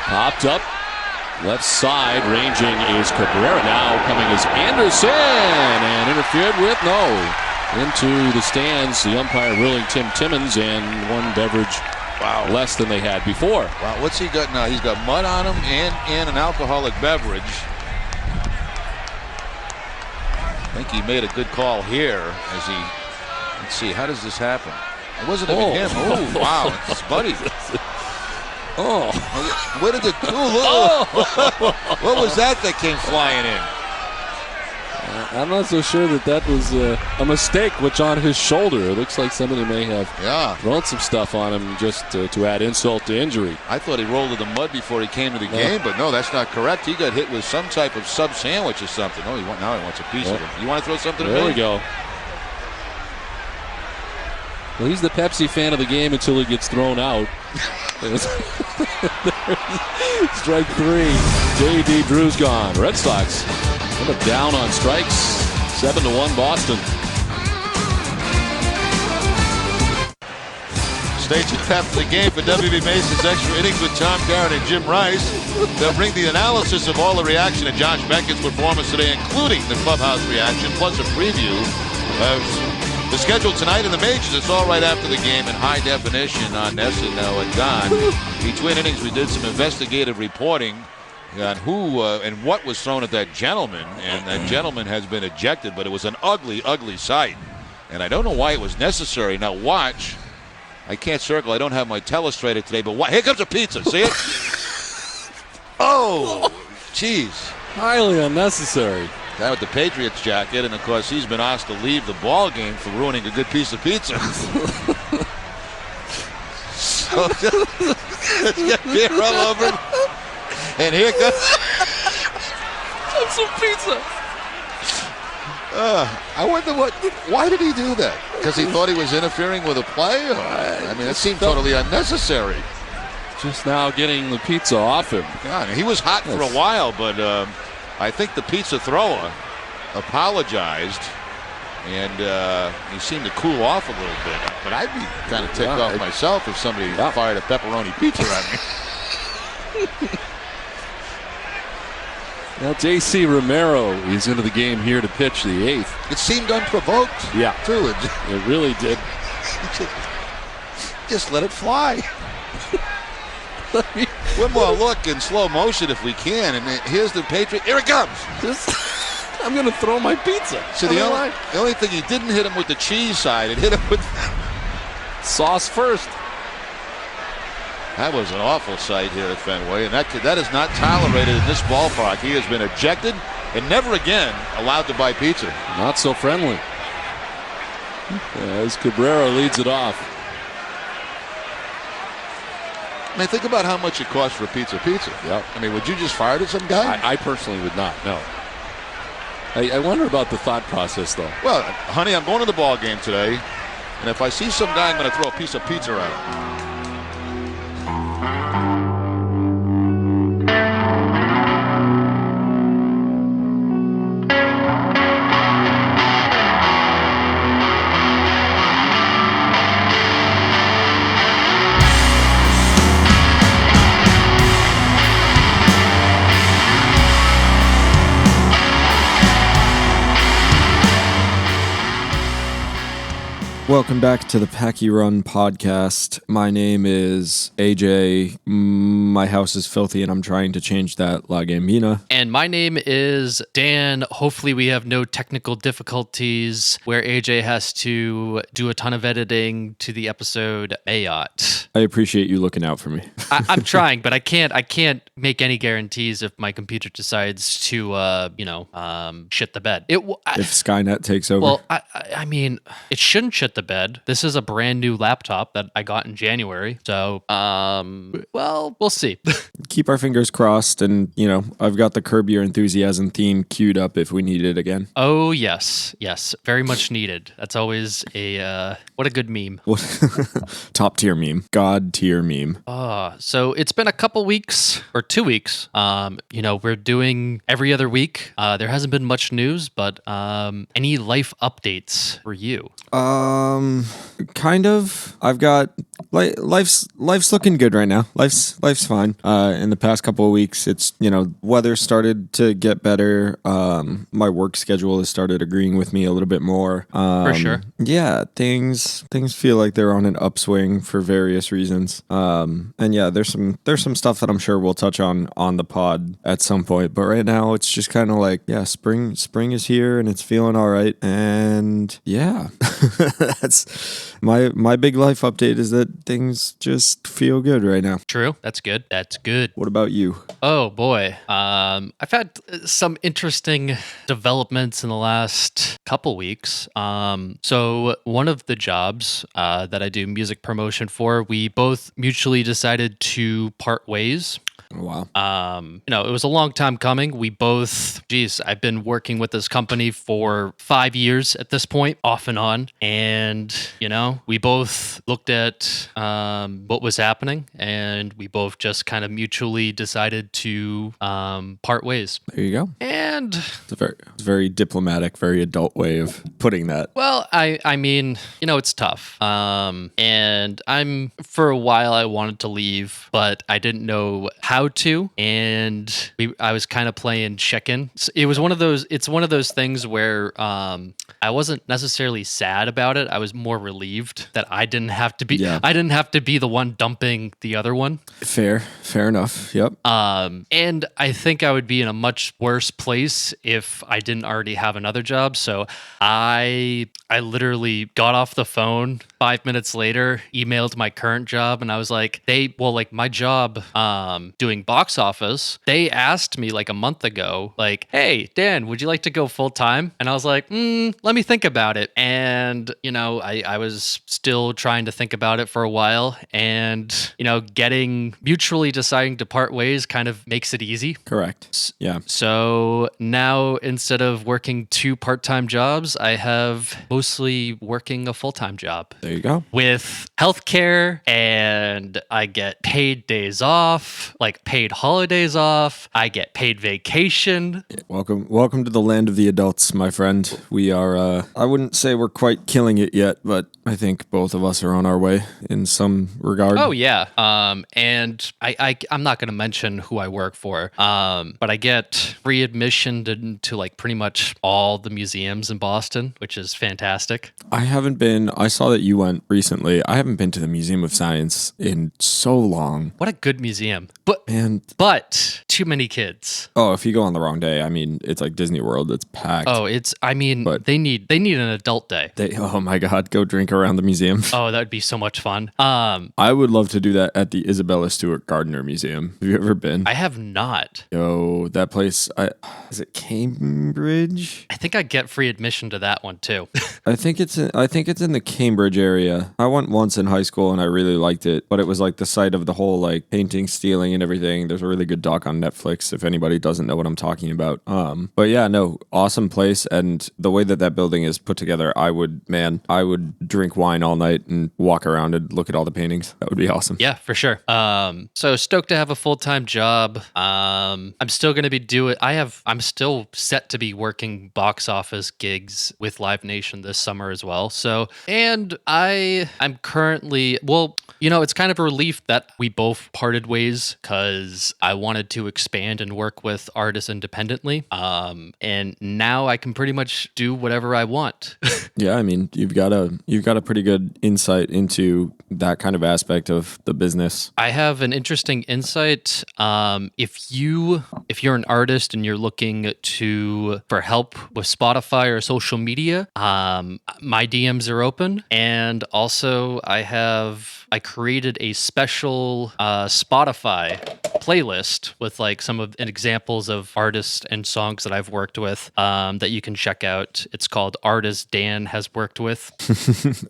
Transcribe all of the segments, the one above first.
Popped up. Left side, ranging is Cabrera. Now coming is Anderson, and interfered with, no. Into the stands, the umpire ruling Tim Timmons, and one beverage less than they had before. Wow, what's he got now? He's got mud on him and an alcoholic beverage. I think he made a good call here as he, let's see, how does this happen? It wasn't even him. Oh, wow, it's his buddy. Oh. What did it do? What was that came flying in? I'm not so sure that was a mistake, which on his shoulder. It looks like somebody may have thrown some stuff on him just to add insult to injury. I thought he rolled in the mud before he came to the game, but no, that's not correct. He got hit with some type of sub sandwich or something. Oh, now he wants a piece of it. You want to throw something there at me? We go. Well, he's the Pepsi fan of the game until he gets thrown out. Strike three. J.D. Drew's gone. Red Sox down on strikes. 7-1 Boston. Stay tuned after the game for W.B. Mason's Extra Innings with Tom Garrett and Jim Rice. They'll bring the analysis of all the reaction to Josh Beckett's performance today, including the clubhouse reaction, plus a preview of the schedule tonight in the majors. It's all right after the game in high definition on SNL and Don. Between innings, we did some investigative reporting on who and what was thrown at that gentleman, and that gentleman has been ejected, but it was an ugly, ugly sight. And I don't know why it was necessary. Now watch. I can't circle. I don't have my telestrator today, but here comes a pizza. See it? Oh, jeez. Highly unnecessary. That with the Patriots jacket, and of course he's been asked to leave the ball game for ruining a good piece of pizza. So let's get beer all over it. And here comes some pizza. I wonder why did he do that? Because he thought he was interfering with a play? I mean, it seemed totally unnecessary. Just now getting the pizza off him. God, he was hot for a while, but I think the pizza thrower apologized, and he seemed to cool off a little bit. But I'd be kind of ticked off myself if somebody fired a pepperoni pizza at me. Now J.C. Romero is into the game here to pitch the eighth. It seemed unprovoked, too. It really did. Just let it fly. One more look in slow motion if we can, and here's the Patriot. Here it comes. I'm going to throw my pizza. So the only thing, he didn't hit him with the cheese side. It hit him with sauce first. That was an awful sight here at Fenway, and that is not tolerated in this ballpark. He has been ejected and never again allowed to buy pizza. Not so friendly. As Cabrera leads it off. I mean, think about how much it costs for a pizza. Yep. I mean, would you just fire at some guy? I personally would not, no. I wonder about the thought process, though. Well, honey, I'm going to the ball game today, and if I see some guy, I'm going to throw a piece of pizza at him. Welcome back to the Packy Run podcast. My name is AJ. My house is filthy and I'm trying to change that. La Gambina. And my name is Dan. Hopefully we have no technical difficulties where AJ has to do a ton of editing to the episode Ayot. I appreciate you looking out for me. I'm trying, but I can't make any guarantees if my computer decides to, shit the bed. If Skynet takes over. Well, I mean, it shouldn't shit the bed. This is a brand new laptop that I got in January. So, well, we'll see. Keep our fingers crossed. And, I've got the Curb Your Enthusiasm theme queued up if we need it again. Oh, yes. Yes. Very much needed. That's always what a good meme. Top tier meme. God tier meme. So it's been a couple weeks or 2 weeks. We're doing every other week. There hasn't been much news, but any life updates for you? Kind of. I've got life's looking good right now. Life's fine. In the past couple of weeks, it's weather started to get better. My work schedule has started agreeing with me a little bit more. For sure. Yeah, things feel like they're on an upswing for various reasons. And yeah, there's some stuff that I'm sure we'll touch on the pod at some point. But right now, it's just kind of like, yeah, spring is here and it's feeling all right. And yeah, that's my big life update is that things just feel good right now. True. That's good. What about you? Oh boy. I've had some interesting developments in the last couple weeks. So one of the jobs that I do music promotion for, we both mutually decided to part ways. Wow. It was a long time coming. We both, I've been working with this company for 5 years at this point, off and on. And, we both looked at what was happening and we both just kind of mutually decided to part ways. There you go. And it's a very diplomatic, very adult way of putting that. Well, I mean, it's tough. And for a while I wanted to leave, but I didn't know how to, and I was kind of playing chicken. It was one of those things where I wasn't necessarily sad about it. I was more relieved that I didn't have to be the one dumping the other one. Fair enough. Yep. And I think I would be in a much worse place if I didn't already have another job. So I literally got off the phone 5 minutes later, emailed my current job, and I was like, my job doing box office, they asked me like a month ago, like, hey, Dan, would you like to go full time? And I was like, let me think about it. And, I was still trying to think about it for a while, and, mutually deciding to part ways kind of makes it easy. Correct. Yeah. So now instead of working 2 part-time jobs, I have mostly working a full-time job. There you go. With healthcare, and I get paid days off, like paid holidays off. I get paid vacation. Welcome to the land of the adults, my friend. We are, I wouldn't say we're quite killing it yet, but I think both of us are on our way in some regard. Oh, yeah. And I'm not going to mention who I work for, but I get free admission to like pretty much all the museums in Boston, which is fantastic. I haven't been. I saw that you went recently. I haven't been to the Museum of Science in so long. What a good museum. But too many kids. Oh, if you go on the wrong day, I mean, it's like Disney World. It's packed. Oh, they need an adult day. Oh my God, go drink around the museum. Oh, that would be so much fun. I would love to do that at the Isabella Stewart Gardner Museum. Have you ever been? I have not. Yo, that place, is it Cambridge? I think I get free admission to that one too. I think it's in the Cambridge area. I went once in high school and I really liked it, but it was like the site of the whole like painting, stealing, and everything. There's a really good doc on Netflix if anybody doesn't know what I'm talking about. But yeah, no, awesome place, and the way that building is put together, I would drink wine all night and walk around and look at all the paintings. That would be awesome. Yeah, for sure. So stoked to have a full-time job. I'm still going to be I'm still set to be working box office gigs with Live Nation this summer as well. So, and I'm currently, it's kind of a relief that we both parted ways because I wanted to expand and work with artists independently. And now I can pretty much do whatever I want. Yeah, I mean, you've got a pretty good insight into that kind of aspect of the business. I have an interesting insight. If you're an artist and you're looking for help with Spotify or social media, my DMs are open. And also I created a special Spotify playlist with like some of examples of artists and songs that I've worked with that you can check out. It's called Artist Dan Has Worked With.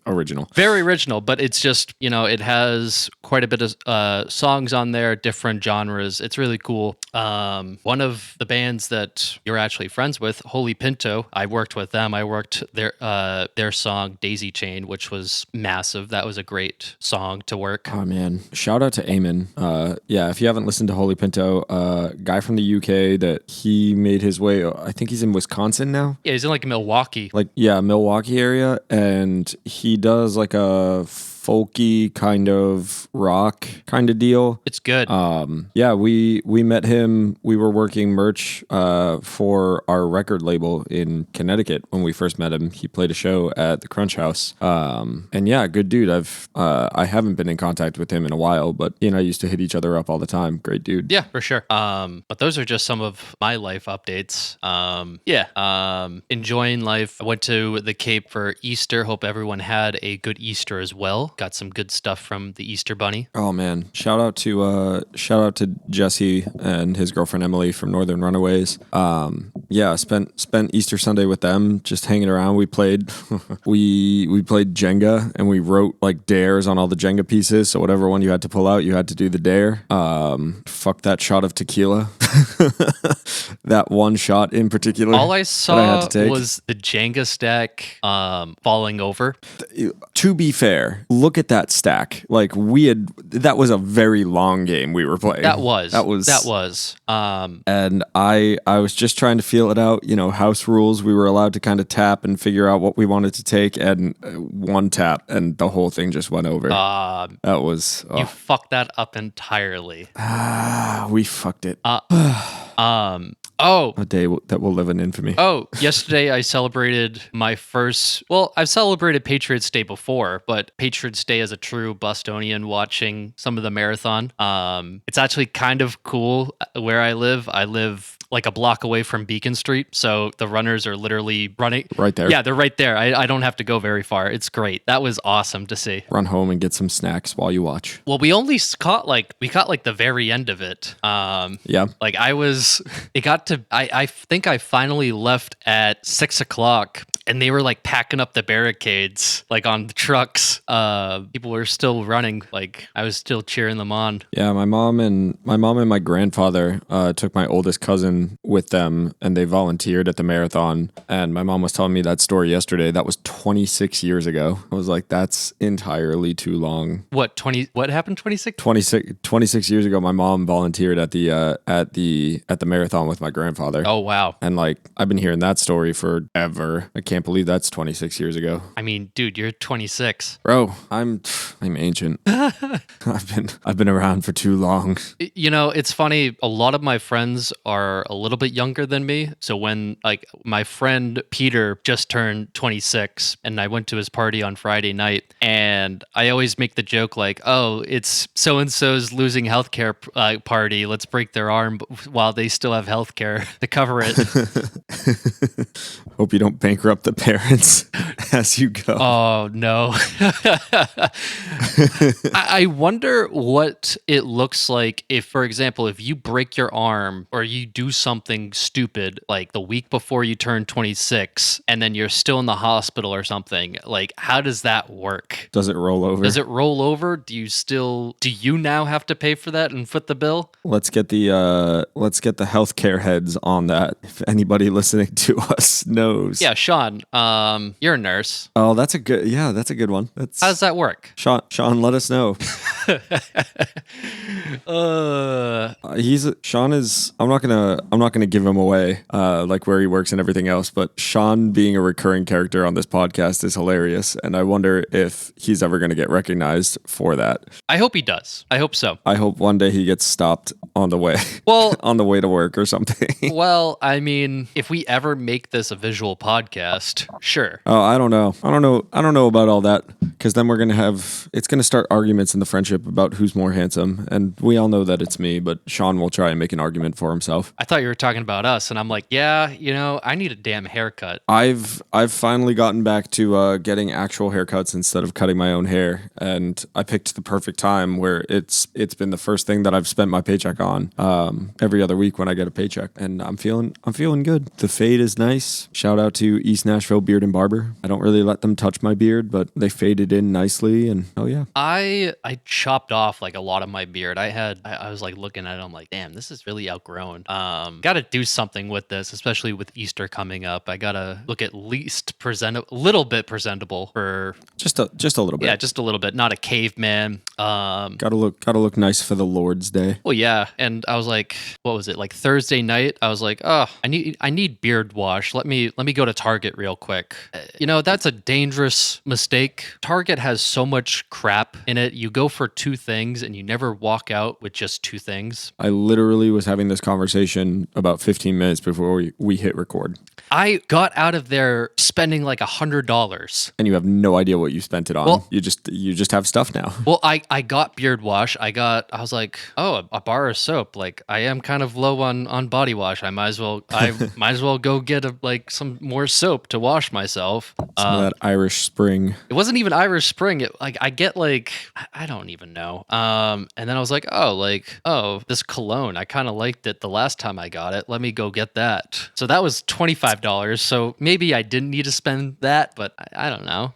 Original. Very original, but it's just, it has quite a bit of songs on there, different genres. It's really cool. One of the bands that you're actually friends with, Holy Pinto, I worked with them. I worked their song Daisy Chain, which was massive. That was a great song to work. Oh man, shout out to Eamon. Yeah, if you haven't listened listen to Holy Pinto, guy from the UK that he made his way. I think he's in Wisconsin now. Yeah, he's in like Milwaukee. Like, yeah, Milwaukee area. And he does like a folky kind of rock kind of deal. It's good. Yeah, we met him. We were working merch for our record label in Connecticut when we first met him. He played a show at the Crunch House. And yeah, good dude. I haven't been in contact with him in a while, but he and I used to hit each other up all the time. Great dude. Yeah, for sure. But those are just some of my life updates. Enjoying life. I went to the Cape for Easter. Hope everyone had a good Easter as well. Got some good stuff from the Easter Bunny. Oh man, shout out to Jesse and his girlfriend Emily from Northern Runaways. Yeah, spent Easter Sunday with them, just hanging around. We played we played Jenga, and we wrote like dares on all the Jenga pieces. So whatever one you had to pull out, you had to do the dare. Fuck that shot of tequila. That one shot in particular. All I saw was the Jenga stack falling over. To be fair, look at that stack. Like that was a very long game we were playing. That was. And I was just trying to feel it out. You know, house rules. We were allowed to kind of tap and figure out what we wanted to take, and one tap, and the whole thing just went over. That was you fucked that up entirely. We fucked it. A day that will live in infamy. Oh, yesterday I celebrated my first. Well, I've celebrated Patriots Day before, but Patriots Day as a true Bostonian watching some of the marathon. It's actually kind of cool where I live. I live like a block away from Beacon Street, so the runners are literally running right there. Yeah, they're right there. I don't have to go very far. It's great. That was awesome to see. Run home and get some snacks while you watch. Well, we only caught the very end of it. Yeah. Like it got to. I think I finally left at 6:00, and they were like packing up the barricades like on the trucks. People were still running. Like I was still cheering them on. Yeah, my mom and my grandfather took my oldest cousin with them, and they volunteered at the marathon. And my mom was telling me that story yesterday. That was 26 years ago. I was like, that's entirely too long. What happened? 26? 26 years ago, my mom volunteered at the marathon with my grandfather. Oh wow! And like I've been hearing that story forever. I can't believe that's 26 years ago. I mean, dude, you're 26, bro. I'm ancient. I've been around for too long. You know, it's funny. A lot of my friends are a little bit younger than me. So when like my friend Peter just turned 26, and I went to his party on Friday night, and I always make the joke like, "Oh, it's so and so's losing healthcare party. Let's break their arm while they still have healthcare to cover it." Hope you don't bankrupt the parents as you go. Oh no. I wonder what it looks like if, for example, if you break your arm or you do something stupid like the week before you turn 26 and then you're still in the hospital or something. Like, how does that work? Does it roll over? Do you now have to pay for that and foot the bill? Let's get the healthcare heads on that. If anybody listening to us knows. Yeah, Sean, you're a nurse. Oh, that's a good one. How does that work? Sean, let us know. Sean is. I'm not gonna give him away, like where he works and everything else. But Sean being a recurring character on this podcast is hilarious, and I wonder if he's ever gonna get recognized for that. I hope he does. I hope so. I hope one day he gets stopped on the way. Well, on the way to work or something. Well, I mean, if we ever make this a visual podcast, sure. Oh, I don't know about all that, because then it's gonna start arguments in the friendship about who's more handsome, and we all know that it's me, but Sean will try and make an argument for himself. I thought you were talking about us, and I'm like, yeah, I need a damn haircut. I've finally gotten back to getting actual haircuts instead of cutting my own hair, and I picked the perfect time where it's been the first thing that I've spent my paycheck on every other week when I get a paycheck, and I'm feeling good. The fade is nice. Shout out to East Nashville Beard and Barber. I don't really let them touch my beard, but they faded in nicely, and oh yeah. I chopped off like a lot of my beard. I was like looking at it. I'm like, damn, this is really outgrown. Got to do something with this, especially with Easter coming up. I got to look at least little bit presentable for Just a little bit. yeah, just a little bit, not a caveman. Gotta look nice for the Lord's Day. Well, yeah, and I was like, what was it? Like Thursday night, I was like, oh, I need beard wash. Let me go to Target real quick. That's a dangerous mistake. Target has so much crap in it. You go for two things and you never walk out with just two things. I literally was having this conversation about 15 minutes before we hit record. I got out of there spending like $100. And you have no idea what you spent it on. Well- you just have stuff now. Well, I got beard wash. I was like, oh, a bar of soap. Like I am kind of low on body wash. I might as well go get some more soap to wash myself. Some of that Irish Spring. It wasn't even Irish Spring. I get I don't even know. And then I was like, oh, this cologne. I kind of liked it the last time I got it. Let me go get that. So that was $25. So maybe I didn't need to spend that, but I don't know.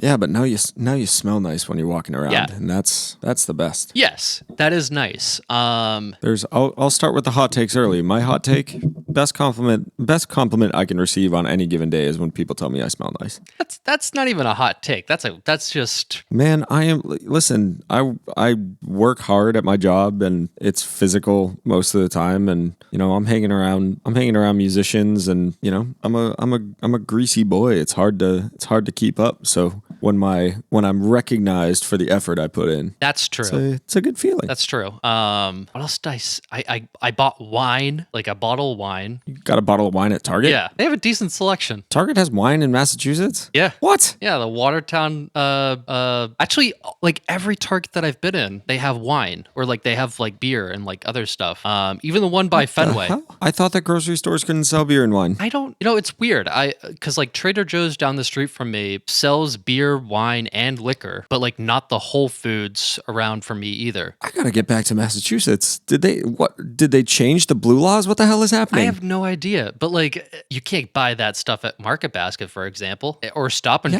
Yeah, but now you smell nice when you're walking around, Yeah. and that's the best. Yes, that is nice. I'll start with the hot takes early. My hot take, best compliment I can receive on any given day is when people tell me I smell nice. That's not even a hot take. That's just Man, listen, I work hard at my job and it's physical most of the time, and I'm hanging around musicians, and I'm a greasy boy. It's hard to keep up. So when I'm recognized for the effort I put in, that's true. It's a good feeling. That's true. What else did I bought wine, like a bottle of wine. You got a bottle of wine at Target? Yeah, they have a decent selection. Target has wine in Massachusetts? Yeah. What? Yeah, the Watertown. Actually, like every Target that I've been in, they have wine, or like they have like beer and like other stuff. Even the one by Fenway. I thought that grocery stores couldn't sell beer and wine. I don't. It's weird. Because like Trader Joe's down the street from me sells beer, wine, and liquor, but like not the Whole Foods around for me either. I gotta get back to Massachusetts. Did they change the blue laws? What the hell is happening? I have no idea, but like you can't buy that stuff at Market Basket, for example, or Stop and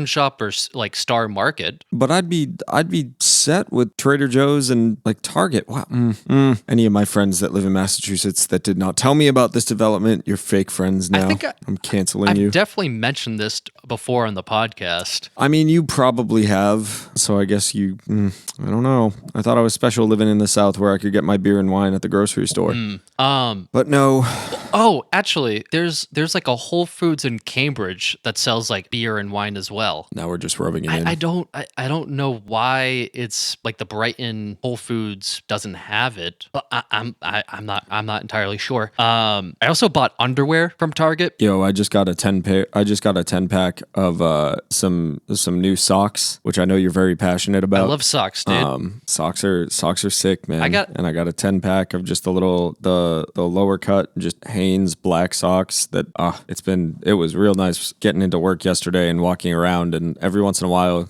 Shop, or like Star Market. But I'd be set with Trader Joe's and like Target. Wow. Any of my friends that live in Massachusetts that did not tell me about this development, you're fake friends now. I'm canceling you. I've definitely mentioned this before on the podcast. I mean, you probably have. So I guess I don't know. I thought I was special living in the South where I could get my beer and wine at the grocery store. But no. Oh, actually, there's like a Whole Foods in Cambridge that sells like beer and wine as well. Now we're just rubbing it in. I don't know why it's like the Brighton Whole Foods doesn't have it, but I'm not entirely sure. I also bought underwear from Target. Yo, I just got a 10 pack of some new socks, which I know you're very passionate about. I love socks, dude. Socks are sick, man. I got a 10 pack of just the lower cut, just Hanes black socks that it was real nice getting into work yesterday and walking around, and every once in a while,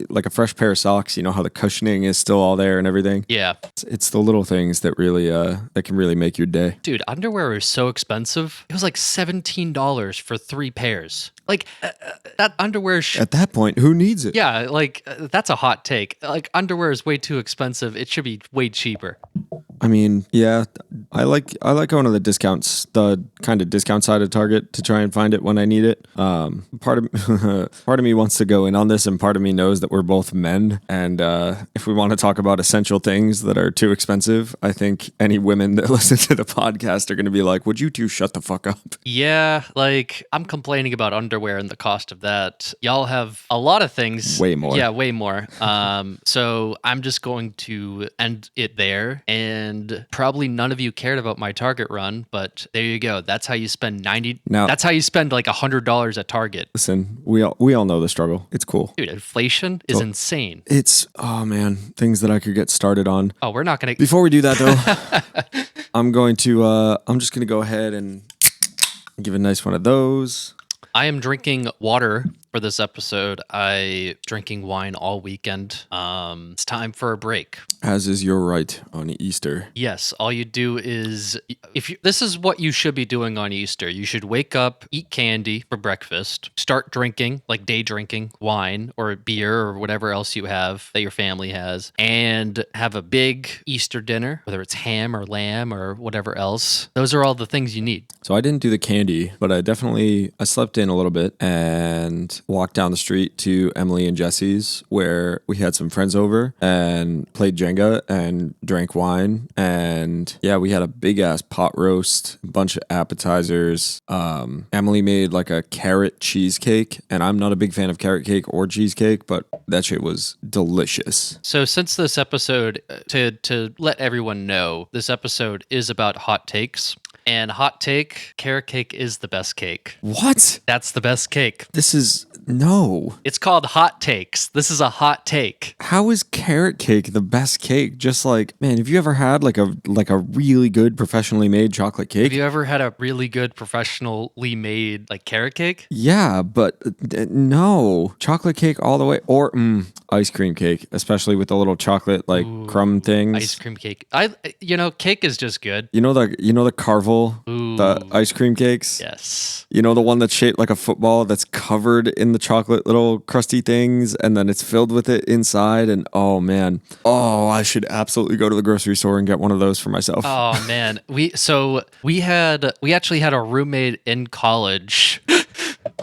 like a fresh pair of socks, how the cushioning is still all there and everything. Yeah. It's the little things that really that can really make your day. Dude, underwear is so expensive. It was like $17 for 3 pairs. Like that underwear. At that point, who needs it? Yeah, like that's a hot take. Like underwear is way too expensive. It should be way cheaper. I mean, yeah, I like going to the kind of discount side of Target to try and find it when I need it. Part of me wants to go in on this, and part of me knows that we're both men. And if we want to talk about essential things that are too expensive, I think any women that listen to the podcast are going to be like, "Would you two shut the fuck up?" Yeah, like I'm complaining about underwear and the cost of that. Y'all have a lot of things. Way more. Yeah, way more. So I'm just going to end it there. And probably none of you cared about my Target run, but there you go. That's how you spend that's how you spend like $100 at Target. Listen, we all know the strugble. It's cool. Dude, inflation is insane. It's, oh man, things that I could get started on. Oh, we're not going to. Before we do that though, I'm just going to go ahead and give a nice one of those. I am drinking water for this episode. I drinking wine all weekend. It's time for a break. As is your right on Easter. Yes, all you do is this is what you should be doing on Easter. You should wake up, eat candy for breakfast, start drinking, like day drinking, wine or beer or whatever else you have that your family has, and have a big Easter dinner, whether it's ham or lamb or whatever else. Those are all the things you need. So I didn't do the candy, but I slept in a little bit and walked down the street to Emily and Jesse's, where we had some friends over and played Jenga and drank wine. And yeah, we had a big ass pot roast, a bunch of appetizers. Emily made like a carrot cheesecake, and I'm not a big fan of carrot cake or cheesecake, but that shit was delicious. So since this episode, to let everyone know, this episode is about hot takes. And hot take, carrot cake is the best cake. What? That's the best cake. No. It's called hot takes. This is a hot take. How is carrot cake the best cake? Just like, man, have you ever had like a really good professionally made chocolate cake? Have you ever had a really good professionally made like carrot cake? Yeah, but no. Chocolate cake all the way, or ice cream cake, especially with the little chocolate like crumb things. Ice cream cake. Cake is just good. You know the Carvel, the ice cream cakes? Yes. You know the one that's shaped like a football that's covered in the chocolate little crusty things, and then it's filled with it inside, and oh man. Oh, I should absolutely go to the grocery store and get one of those for myself. Oh man. We actually had a roommate in college.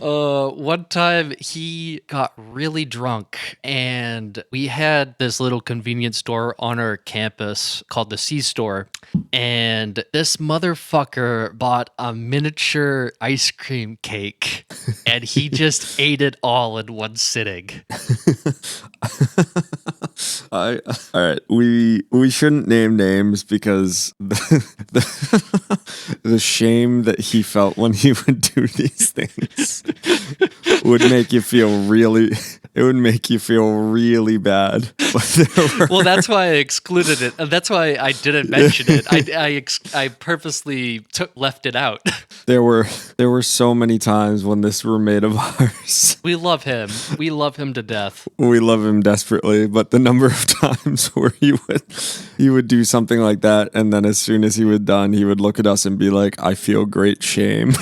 One time he got really drunk, and we had this little convenience store on our campus called the C Store, and this motherfucker bought a miniature ice cream cake, and he just ate it all in one sitting. All right. We shouldn't name names because the shame that he felt when he would do these things would make you feel really. It would make you feel really bad. Well, that's why I excluded it. That's why I didn't mention it. I purposely left it out. There were so many times when this roommate of ours. We love him. We love him to death. We love him desperately, but the number of times where he would do something like that, and then as soon as he was done, he would look at us and be like, "I feel great shame."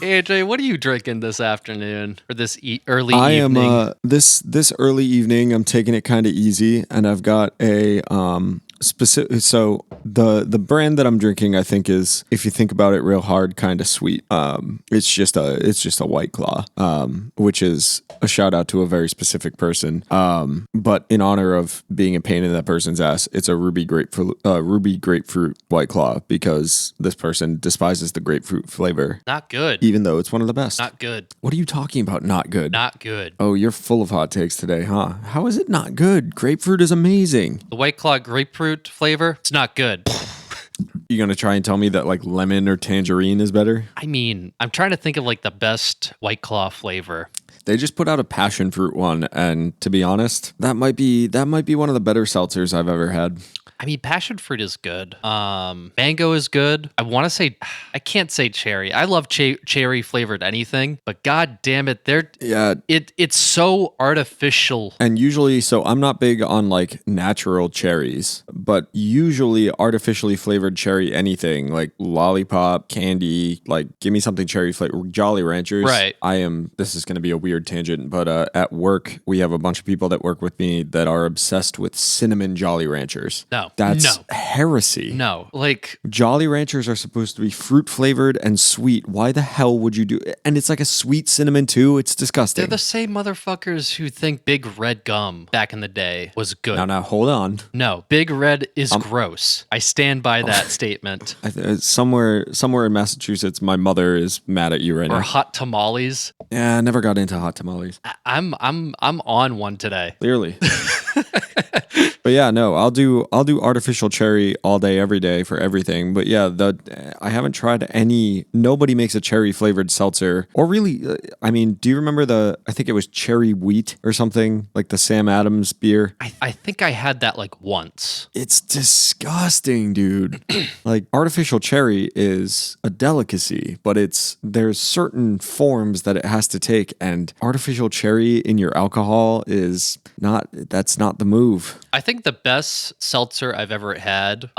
AJ, what are you drinking this afternoon or this early I evening? am this early evening. I'm taking it kind of easy, and I've got a specific. So the brand that I'm drinking, I think, is, if you think about it real hard, kind of sweet. It's just a White Claw, which is a shout out to a very specific person. But in honor of being a pain in that person's ass, it's a ruby grapefruit White Claw, because this person despises the grapefruit flavor. Not good. Even though it's one of the best. Not good. What are you talking about? Not good. Not good. Oh, you're full of hot takes today, huh? How is it not good? Grapefruit is amazing. The White Claw grapefruit flavor, it's not good. You gonna try and tell me that like lemon or tangerine is better? I mean, I'm trying to think of like the best White Claw flavor. They just put out a passion fruit one, and to be honest, that might be one of the better seltzers I've ever had. I mean, passion fruit is good. Mango is good. I can't say cherry. I love cherry flavored anything, but god damn it, it's so artificial. And usually, so I'm not big on like natural cherries, but usually artificially flavored cherry anything, like lollipop, candy, like give me something cherry flavored. Jolly Ranchers. Right. This is going to be a weird tangent, but at work, we have a bunch of people that work with me that are obsessed with cinnamon Jolly Ranchers. That's heresy. No, like Jolly Ranchers are supposed to be fruit flavored and sweet. Why the hell would you do it? And it's like a sweet cinnamon too. It's disgusting. they're the same motherfuckers who think Big Red gum back in the day was good. Now, hold on. No, Big Red is gross. I stand by that statement. Somewhere in Massachusetts, my mother is mad at you right now. Or hot tamales. Yeah, I never got into hot tamales. I'm on one today. Clearly. But yeah, no, I'll do artificial cherry all day, every day for everything. But yeah, I haven't tried any. Nobody makes a cherry flavored seltzer, or really. I mean, do you remember I think it was cherry wheat or something like the Sam Adams beer. I think I had that like once. It's disgusting, dude. Like artificial cherry is a delicacy, but there's certain forms that it has to take, and artificial cherry in your alcohol that's not the move. I think the best seltzer I've ever had,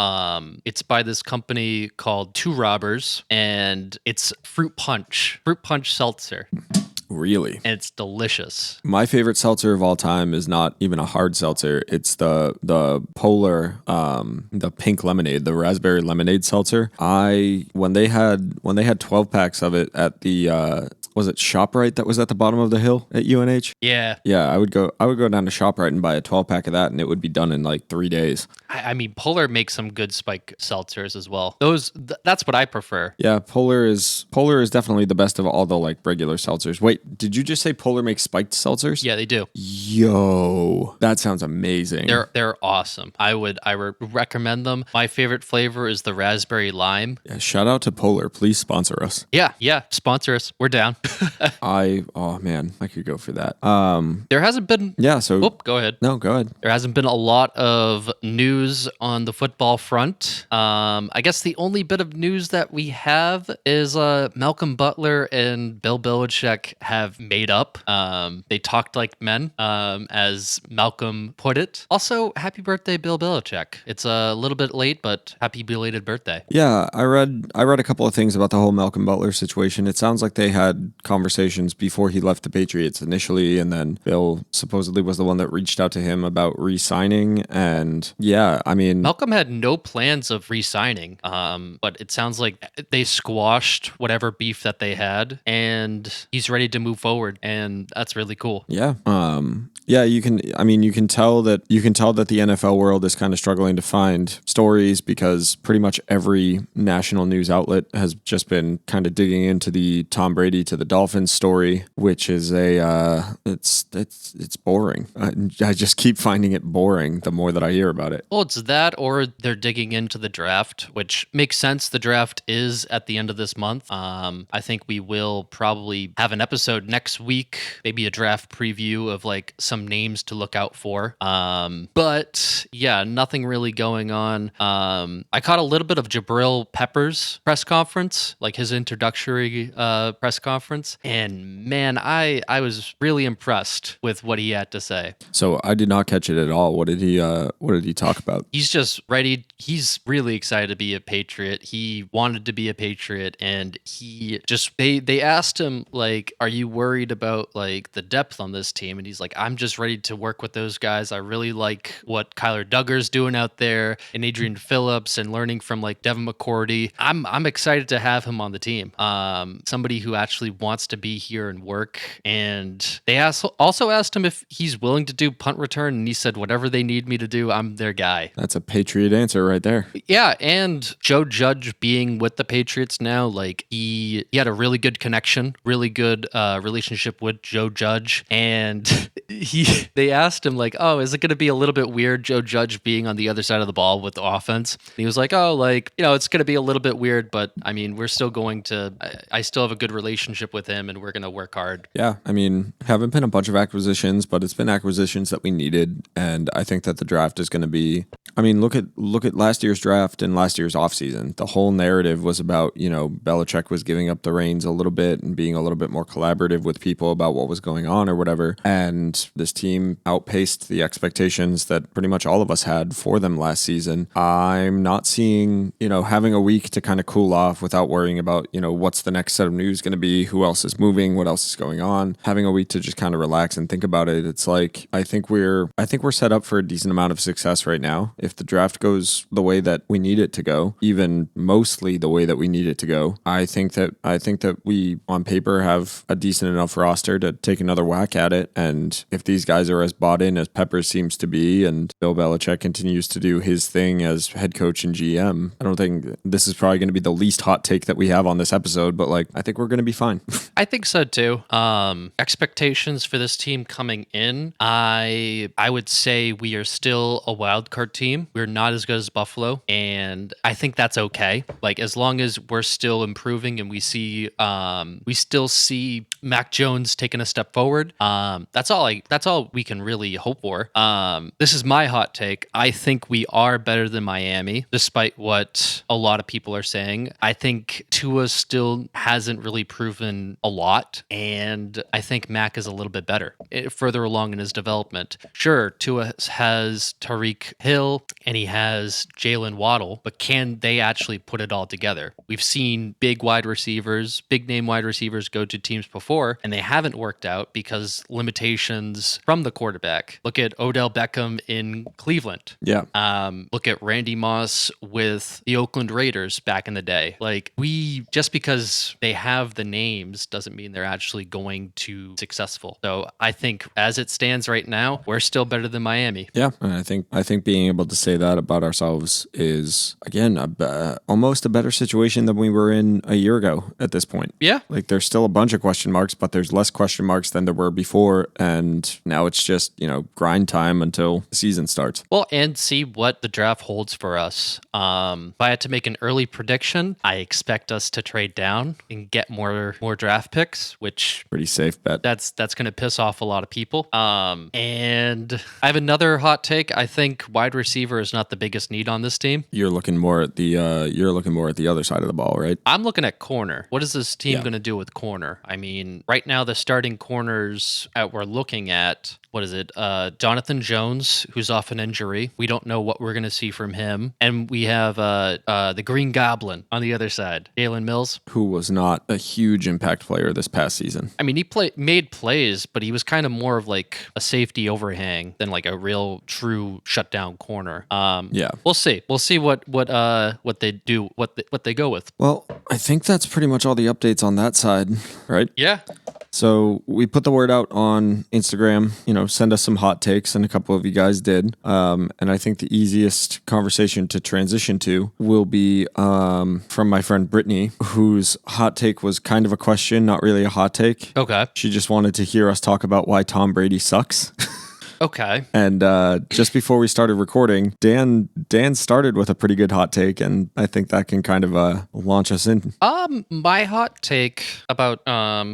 it's by this company called Two Robbers, and it's fruit punch seltzer. Really? And it's delicious. My favorite seltzer of all time is not even a hard seltzer. It's the Polar, the pink lemonade, the raspberry lemonade seltzer. When they had 12 packs of it at the was it ShopRite that was at the bottom of the hill at UNH? Yeah. Yeah, I would go down to ShopRite and buy a 12 pack of that, and it would be done in like 3 days. I mean, Polar makes some good spike seltzers as well. That's what I prefer. Yeah, Polar is definitely the best of all the like regular seltzers. Wait, did you just say Polar makes spiked seltzers? Yeah, they do. Yo, that sounds amazing. They're awesome. I would recommend them. My favorite flavor is the raspberry lime. Yeah, shout out to Polar. Please sponsor us. Yeah, sponsor us. We're down. Oh man, I could go for that. There hasn't been. Yeah. So. Whoop, go ahead. No, go ahead. There hasn't been a lot of news on the football front. I guess the only bit of news that we have is Malcolm Butler and Bill Belichick have made up. They talked like men, as Malcolm put it. Also, happy birthday, Bill Belichick. It's a little bit late, but happy belated birthday. Yeah, I read a couple of things about the whole Malcolm Butler situation. It sounds like they had conversations before he left the Patriots initially, and then Bill supposedly was the one that reached out to him about re-signing. And yeah, I mean, Malcolm had no plans of re-signing, but it sounds like they squashed whatever beef that they had, and he's ready to move forward, and that's really cool. Yeah. Yeah, you can tell that the NFL world is kind of struggling to find stories, because pretty much every national news outlet has just been kind of digging into the Tom Brady to the Dolphins story, which is it's boring. I just keep finding it boring the more that I hear about it. Well, it's that, or they're digging into the draft, which makes sense. The draft is at the end of this month. I think we will probably have an episode next week, maybe a draft preview of like some names to look out for. But yeah, nothing really going on. I caught a little bit of Jabril Peppers' press conference, like his introductory press conference, and man, I was really impressed with what he had to say. So I did not catch it at all. What did he talk about? He's just ready. He's really excited to be a Patriot. He wanted to be a Patriot, and they asked him, like, are you worried about like the depth on this team? And he's like, I'm just ready to work with those guys. I really like what Kyler Duggar's doing out there, and Adrian Phillips, and learning from like Devin McCourty. I'm excited to have him on the team. Somebody who actually wants to be here and work. And they also asked him if he's willing to do punt return, and he said, whatever they need me to do, I'm their guy. That's a Patriot answer right there. Yeah, and Joe Judge being with the Patriots now, like he had a really good connection, really good relationship with Joe Judge, and they asked him like, oh, is it going to be a little bit weird Joe Judge being on the other side of the ball with the offense? And he was like, oh, like, it's going to be a little bit weird, but I mean, we're still going to, I still have a good relationship with him, and we're going to work hard. Yeah, I mean, haven't been a bunch of acquisitions, but it's been acquisitions that we needed, and I think that the draft is going to be, I mean, look at last year's draft and last year's offseason. The whole narrative was about, Belichick was giving up the reins a little bit and being a little bit more collaborative with people about what was going on or whatever, and this team outpaced the expectations that pretty much all of us had for them last season. I'm not seeing, having a week to kind of cool off without worrying about, what's the next set of news going to be, who else is moving, what else is going on. Having a week to just kind of relax and think about it. It's like, I think we're set up for a decent amount of success right now. if the draft goes the way that we need it to go, even mostly the way that we need it to go, I think that we on paper have a decent enough roster to take another whack at it. And if these guys are as bought in as Pepper seems to be, and Bill Belichick continues to do his thing as head coach and GM, I don't think this is probably going to be the least hot take that we have on this episode, but like I think we're going to be fine. I think so too. Expectations for this team coming in, I would say we are still a wild card team. We're not as good as Buffalo, and I think that's okay. Like as long as we're still improving and we still see Mac Jones taking a step forward. That's all we can really hope for. This is my hot take. I think we are better than Miami, despite what a lot of people are saying. I think Tua still hasn't really proven a lot, and I think Mac is a little bit better further along in his development. Sure, Tua has Tyreek Hill and he has Jalen Waddle, but can they actually put it all together? We've seen big name wide receivers go to teams before, and they haven't worked out because limitations from the quarterback. Look at Odell Beckham in Cleveland. Yeah. Look at Randy Moss with the Oakland Raiders back in the day. Like just because they have the names doesn't mean they're actually going to be successful. So I think as it stands right now, we're still better than Miami. Yeah, and I think being able to say that about ourselves is again almost a better situation than we were in a year ago at this point. Yeah, like there's still a bunch of question marks, but there's less question marks than there were before, and now it's just grind time until the season starts. Well, and see what the draft holds for us. If I had to make an early prediction, I expect us to trade down and get more draft picks, which pretty safe bet. That's going to piss off a lot of people. And I have another hot take. I think wide receiver is not the biggest need on this team. You're looking more at the other side of the ball, right? I'm looking at corner. What is this team going to do with corner? I mean, right now the starting corners we're looking at, what is it? Jonathan Jones, who's off an injury. We don't know what we're going to see from him. And we have the Green Goblin on the other side, Jalen Mills, who was not a huge impact player this past season. I mean, he made plays, but he was kind of more of like a safety overhang than like a real true shutdown corner. Yeah, we'll see. We'll see what they do, what they go with. Well, I think that's pretty much all the updates on that side, right? Yeah. So we put the word out on Instagram, send us some hot takes, and a couple of you guys did. And I think the easiest conversation to transition to will be from my friend Brittany, whose hot take was kind of a question, not really a hot take. Okay. She just wanted to hear us talk about why Tom Brady sucks. Okay. And just before we started recording, Dan started with a pretty good hot take, and I think that can kind of launch us in. My hot take about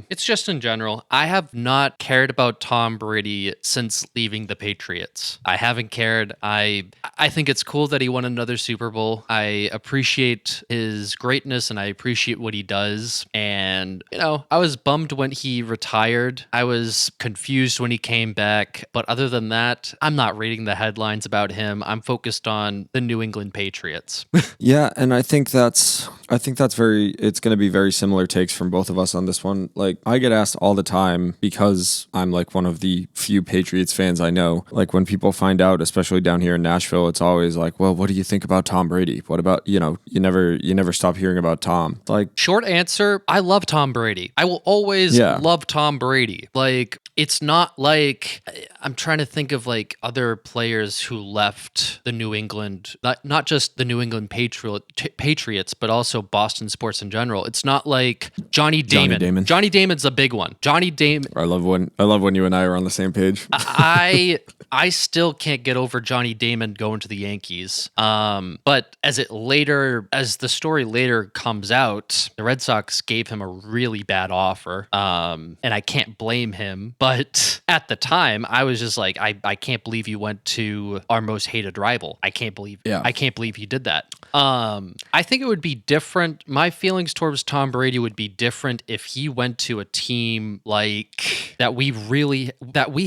it's just in general. I have not cared about Tom Brady since leaving the Patriots. I haven't cared. I think it's cool that he won another Super Bowl. I appreciate his greatness and I appreciate what he does. And I was bummed when he retired. I was confused when he came back. But other than that, I'm not reading the headlines about him. I'm focused on the New England Patriots. Yeah, and I think it's going to be very similar takes from both of us on this one. Like, I get asked all the time, because I'm like one of the few Patriots fans I know, like when people find out, especially down here in Nashville, it's always like, well, what do you think about Tom Brady? What about, you never stop hearing about Tom. Like, short answer, I love Tom Brady. I will always love Tom Brady. Like, it's not like I'm trying to think of like other players who left the New England, not just the New England Patriots, but also Boston sports in general. It's not like Johnny Damon. Johnny Damon's a big one. Johnny Damon. I love when you and I are on the same page. I still can't get over Johnny Damon going to the Yankees. But as the story later comes out, the Red Sox gave him a really bad offer. And I can't blame him. But at the time, I was just like, I can't believe you went to our most hated rival. I can't believe he did that. I think it would be different. My feelings towards Tom Brady would be different if he went to a team like that we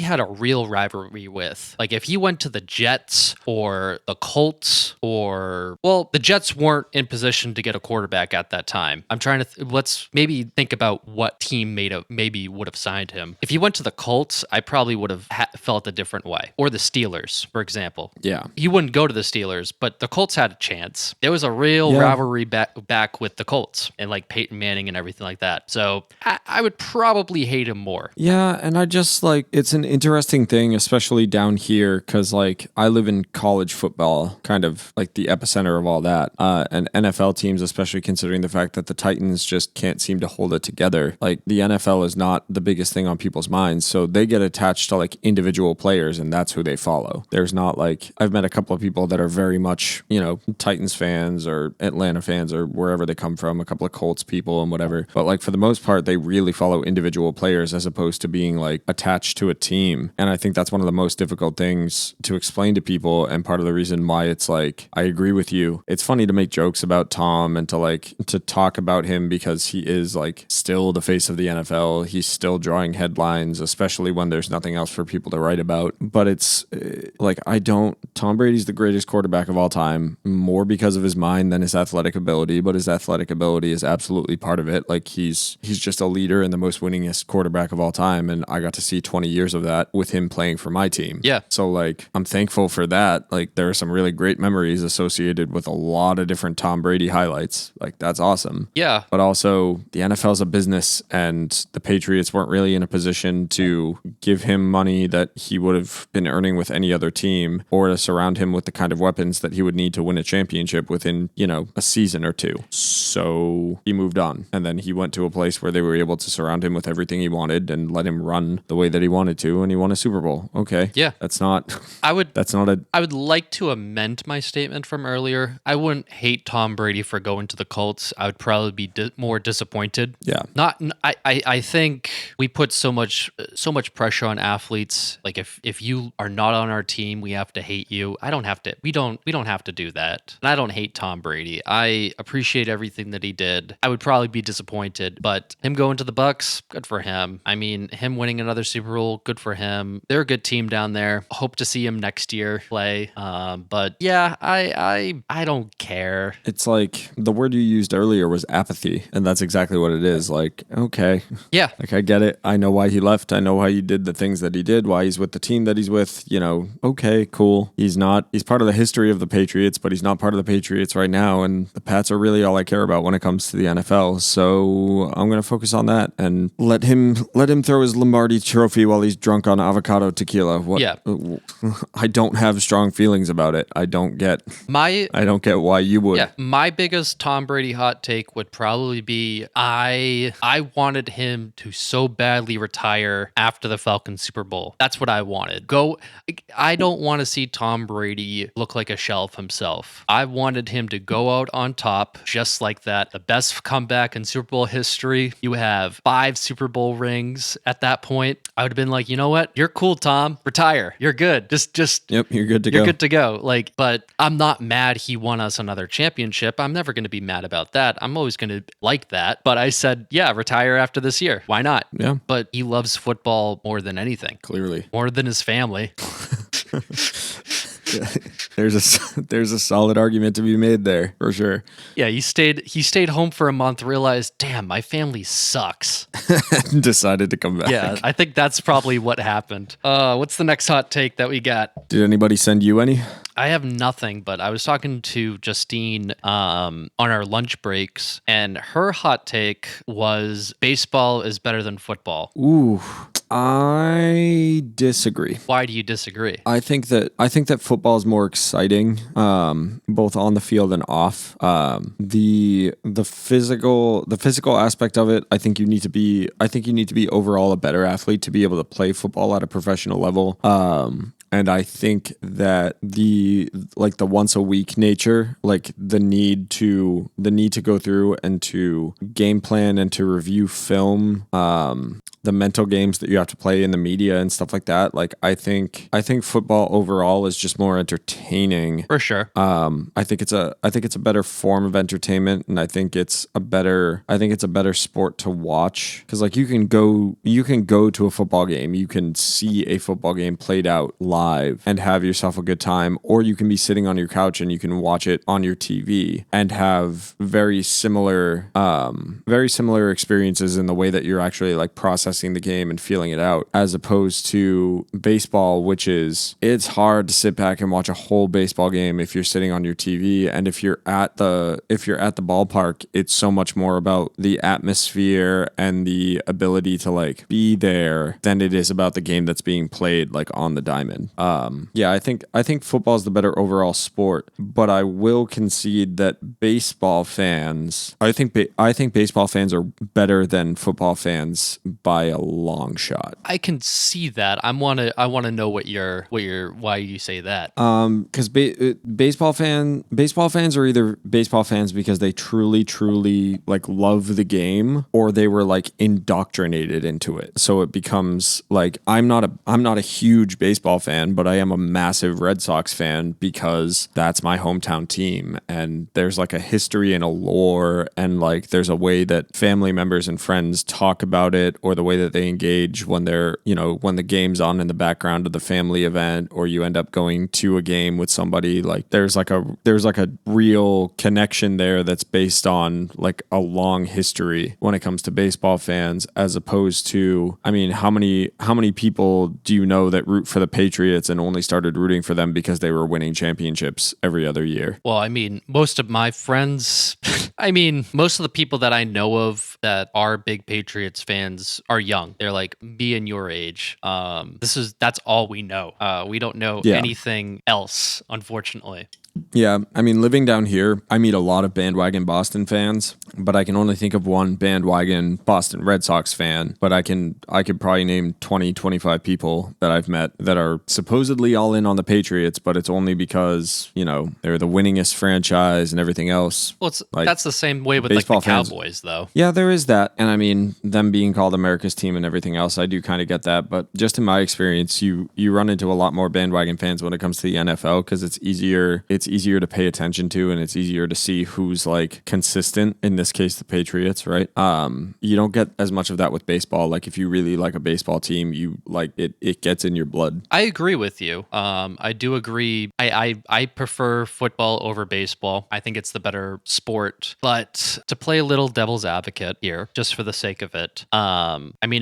had a real rivalry with. with. Like if he went to the Jets or the Colts or, well, the Jets weren't in position to get a quarterback at that time. I'm trying to, let's maybe think about what team maybe would have signed him. If he went to the Colts, I probably would have felt a different way. Or the Steelers, for example. Yeah. He wouldn't go to the Steelers, but the Colts had a chance. There was a real rivalry back with the Colts and like Peyton Manning and everything like that. So I would probably hate him more. Yeah, and I just like, it's an interesting thing, especially down here, because like I live in college football, kind of like the epicenter of all that. And NFL teams, especially considering the fact that the Titans just can't seem to hold it together. Like the NFL is not the biggest thing on people's minds, so they get attached to like individual players, and that's who they follow. There's not like, I've met a couple of people that are very much, you know, Titans fans or Atlanta fans or wherever they come from, a couple of Colts people and whatever. But like for the most part, they really follow individual players as opposed to being like attached to a team. And I think that's one of the most difficult things to explain to people. And part of the reason why it's like, I agree with you. It's funny to make jokes about Tom and to talk about him because he is like still the face of the NFL. He's still drawing headlines, especially when there's nothing else for people to write about. But it's like, Tom Brady's the greatest quarterback of all time, more because of his mind than his athletic ability, but his athletic ability is absolutely part of it. Like he's just a leader and the most winningest quarterback of all time. And I got to see 20 years of that with him playing for my team. Yeah. So like, I'm thankful for that. Like there are some really great memories associated with a lot of different Tom Brady highlights. Like that's awesome. Yeah. But also the NFL's a business and the Patriots weren't really in a position to give him money that he would have been earning with any other team or to surround him with the kind of weapons that he would need to win a championship within, you know, a season or two. So he moved on and then he went to a place where they were able to surround him with everything he wanted and let him run the way that he wanted to, and he won a Super Bowl. Okay. Yeah. I would like to amend my statement from earlier. I wouldn't hate Tom Brady for going to the Colts. I would probably be more disappointed. Yeah. I think we put so much pressure on athletes. Like if you are not on our team, we have to hate you. We don't have to do that. And I don't hate Tom Brady. I appreciate everything that he did. I would probably be disappointed, but him going to the Bucks, good for him. I mean, him winning another Super Bowl, good for him. They're a good team down there. Hope to see him next year play. But yeah, I don't care. It's like the word you used earlier was apathy, and that's exactly what it is. Like, okay. Yeah. Like I get it. I know why he left. I know why he did the things that he did, why he's with the team that he's with, you know, okay, cool. He's part of the history of the Patriots, but he's not part of the Patriots right now. And the Pats are really all I care about when it comes to the NFL. So I'm going to focus on that and let him throw his Lombardi trophy while he's drunk on avocado tequila. Yeah. I don't have strong feelings about it. I don't get why you would. Yeah. My biggest Tom Brady hot take would probably be I wanted him to so badly retire after the Falcons Super Bowl. That's what I wanted. I don't want to see Tom Brady look like a shell of himself. I wanted him to go out on top just like that. The best comeback in Super Bowl history. You have 5 Super Bowl rings at that point. I would have been like, you know what? You're cool, Tom. Retire. You're good. Just Yep, you're good to go. You're good to go. Like, but I'm not mad he won us another championship. I'm never going to be mad about that. I'm always going to like that. But I said, yeah, retire after this year. Why not? Yeah. But he loves football more than anything. Clearly. More than his family. There's a solid argument to be made there for sure. Yeah, he stayed home for a month, realized, damn, my family sucks. Decided to come back. Yeah, I think that's probably what happened. What's the next hot take that we got? Did anybody send you any? I have nothing, but I was talking to Justine on our lunch breaks, and her hot take was baseball is better than football. Ooh, I disagree. Why do you disagree? I think that football is more exciting, both on the field and off. The physical aspect of it, I think you need to be overall a better athlete to be able to play football at a professional level. And I think that the once a week nature, like the need to go through and to game plan and to review film, the mental games that you have to play in the media and stuff like that. Like I think football overall is just more entertaining. For sure. I think it's a better form of entertainment, and I think it's a better sport to watch, because like you can go to a football game, you can see a football game played out live live and have yourself a good time, or you can be sitting on your couch and you can watch it on your TV and have very similar experiences in the way that you're actually like processing the game and feeling it out, as opposed to baseball, which is, it's hard to sit back and watch a whole baseball game if you're sitting on your TV. And if you're at the ballpark, it's so much more about the atmosphere and the ability to like be there than it is about the game that's being played like on the diamond. Yeah, I think football is the better overall sport, but I will concede that baseball fans, I think baseball fans are better than football fans by a long shot. I can see that. I want to know why you say that. Because baseball fans are either baseball fans because they truly like love the game, or they were like indoctrinated into it. So it becomes like, I'm not a huge baseball fan, but I am a massive Red Sox fan because that's my hometown team, and there's like a history and a lore, and like there's a way that family members and friends talk about it, or the way that they engage when they're, when the game's on in the background of the family event, or you end up going to a game with somebody. Like there's like a real connection there that's based on like a long history when it comes to baseball fans, as opposed to, I mean, how many people do you know that root for the Patriots and only started rooting for them because they were winning championships every other year? Well, I mean, most of my friends, most of the people that I know of that are big Patriots fans are young. They're like me and your age. That's all we know. We don't know anything else, unfortunately. Yeah, I mean, living down here, I meet a lot of bandwagon Boston fans, but I can only think of one bandwagon Boston Red Sox fan. But I could probably name 20, 25 people that I've met that are supposedly all in on the Patriots, but it's only because, they're the winningest franchise and everything else. Well, like, that's the same way with like the Cowboys, though. Yeah, there is that. And I mean, them being called America's team and everything else, I do kind of get that. But just in my experience, you run into a lot more bandwagon fans when it comes to the NFL, because it's easier to pay attention to, and it's easier to see who's like consistent, in this case the Patriots, right? You don't get as much of that with baseball. Like if you really like a baseball team, you like it gets in your blood. I agree with you. I do agree. I prefer football over baseball. I think it's the better sport. But to play a little devil's advocate here, just for the sake of it,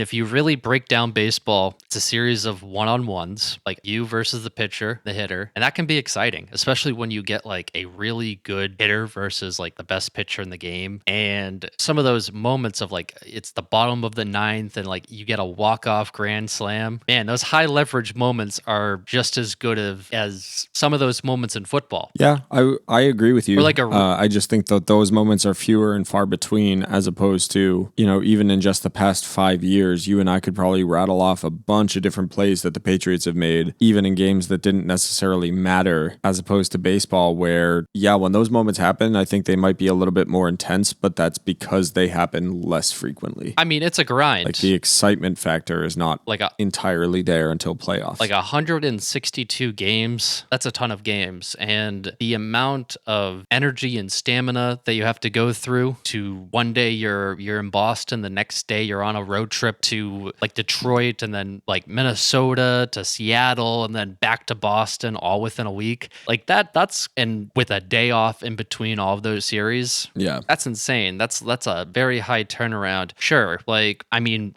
if you really break down baseball, it's a series of one-on-ones, like you versus the pitcher, the hitter, and that can be exciting, especially when you get like a really good hitter versus like the best pitcher in the game. And some of those moments of like, it's the bottom of the ninth and like you get a walk-off grand slam. Man, those high leverage moments are just as good as some of those moments in football. Yeah, I agree with you. Or like I just think that those moments are fewer and far between, as opposed to, even in just the past 5 years, you and I could probably rattle off a bunch of different plays that the Patriots have made, even in games that didn't necessarily matter, as opposed to baseball, where, when those moments happen, I think they might be a little bit more intense, but that's because they happen less frequently. I mean, it's a grind. Like the excitement factor is not entirely there until playoffs. Like 162 games, that's a ton of games. And the amount of energy and stamina that you have to go through to one day you're in Boston, the next day you're on a road trip to like Detroit, and then like Minnesota to Seattle, and then back to Boston all within a week. Like that's and with a day off in between all of those series. Yeah. That's insane. That's a very high turnaround. Sure,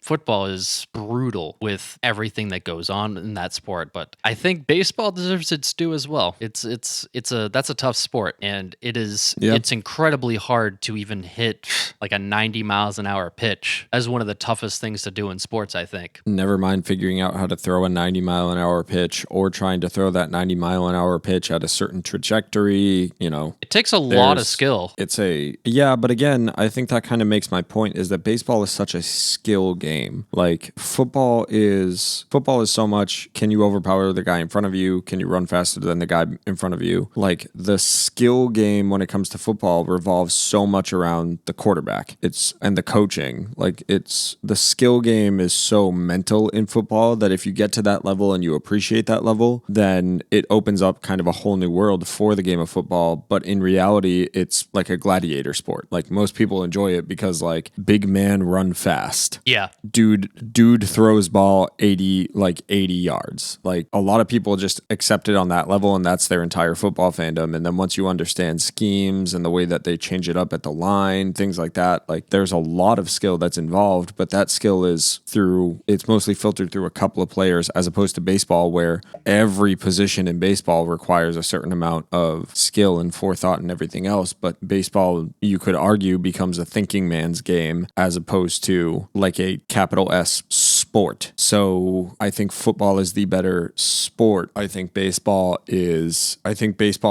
football is brutal with everything that goes on in that sport, but I think baseball deserves its due as well. That's a tough sport, and it's incredibly hard to even hit like a 90 miles an hour pitch. That's one of the toughest things to do in sports, I think. Never mind figuring out how to throw a 90 mile an hour pitch, or trying to throw that 90 mile an hour pitch at a certain trajectory. It takes a lot of skill. But again, I think that kind of makes my point, is that baseball is such a skill game. Like football is so much, can you overpower the guy in front of you? Can you run faster than the guy in front of you? Like the skill game when it comes to football revolves so much around the quarterback. And the coaching. Like the skill game is so mental in football that if you get to that level and you appreciate that level, then it opens up kind of a whole new world for for the game of football, but in reality, it's like a gladiator sport. Like most people enjoy it because like big man run fast. Yeah. Dude throws ball 80 yards. Like a lot of people just accept it on that level, and that's their entire football fandom. And then once you understand schemes and the way that they change it up at the line, things like that, like there's a lot of skill that's involved, but that skill is it's mostly filtered through a couple of players, as opposed to baseball, where every position in baseball requires a certain amount of skill and forethought and everything else. But baseball, you could argue, becomes a thinking man's game as opposed to like a capital S sport. So I think football is the better sport. I think baseball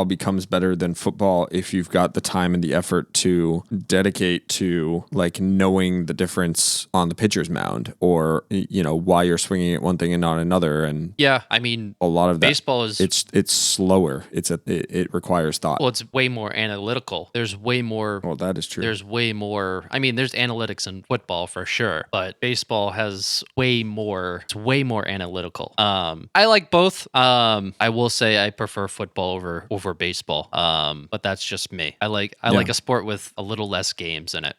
becomes better than football if you've got the time and the effort to dedicate to like knowing the difference on the pitcher's mound, or why you're swinging at one thing and not another. And yeah, I mean, a lot of that, baseball is it's slower. It requires thought. Well, it's way more analytical. There's way more. Well, that is true. There's way more. I mean, there's analytics in football for sure, but baseball has way more. It's way more analytical. I like both. I will say I prefer football over baseball. But that's just me. I like a sport with a little less games in it.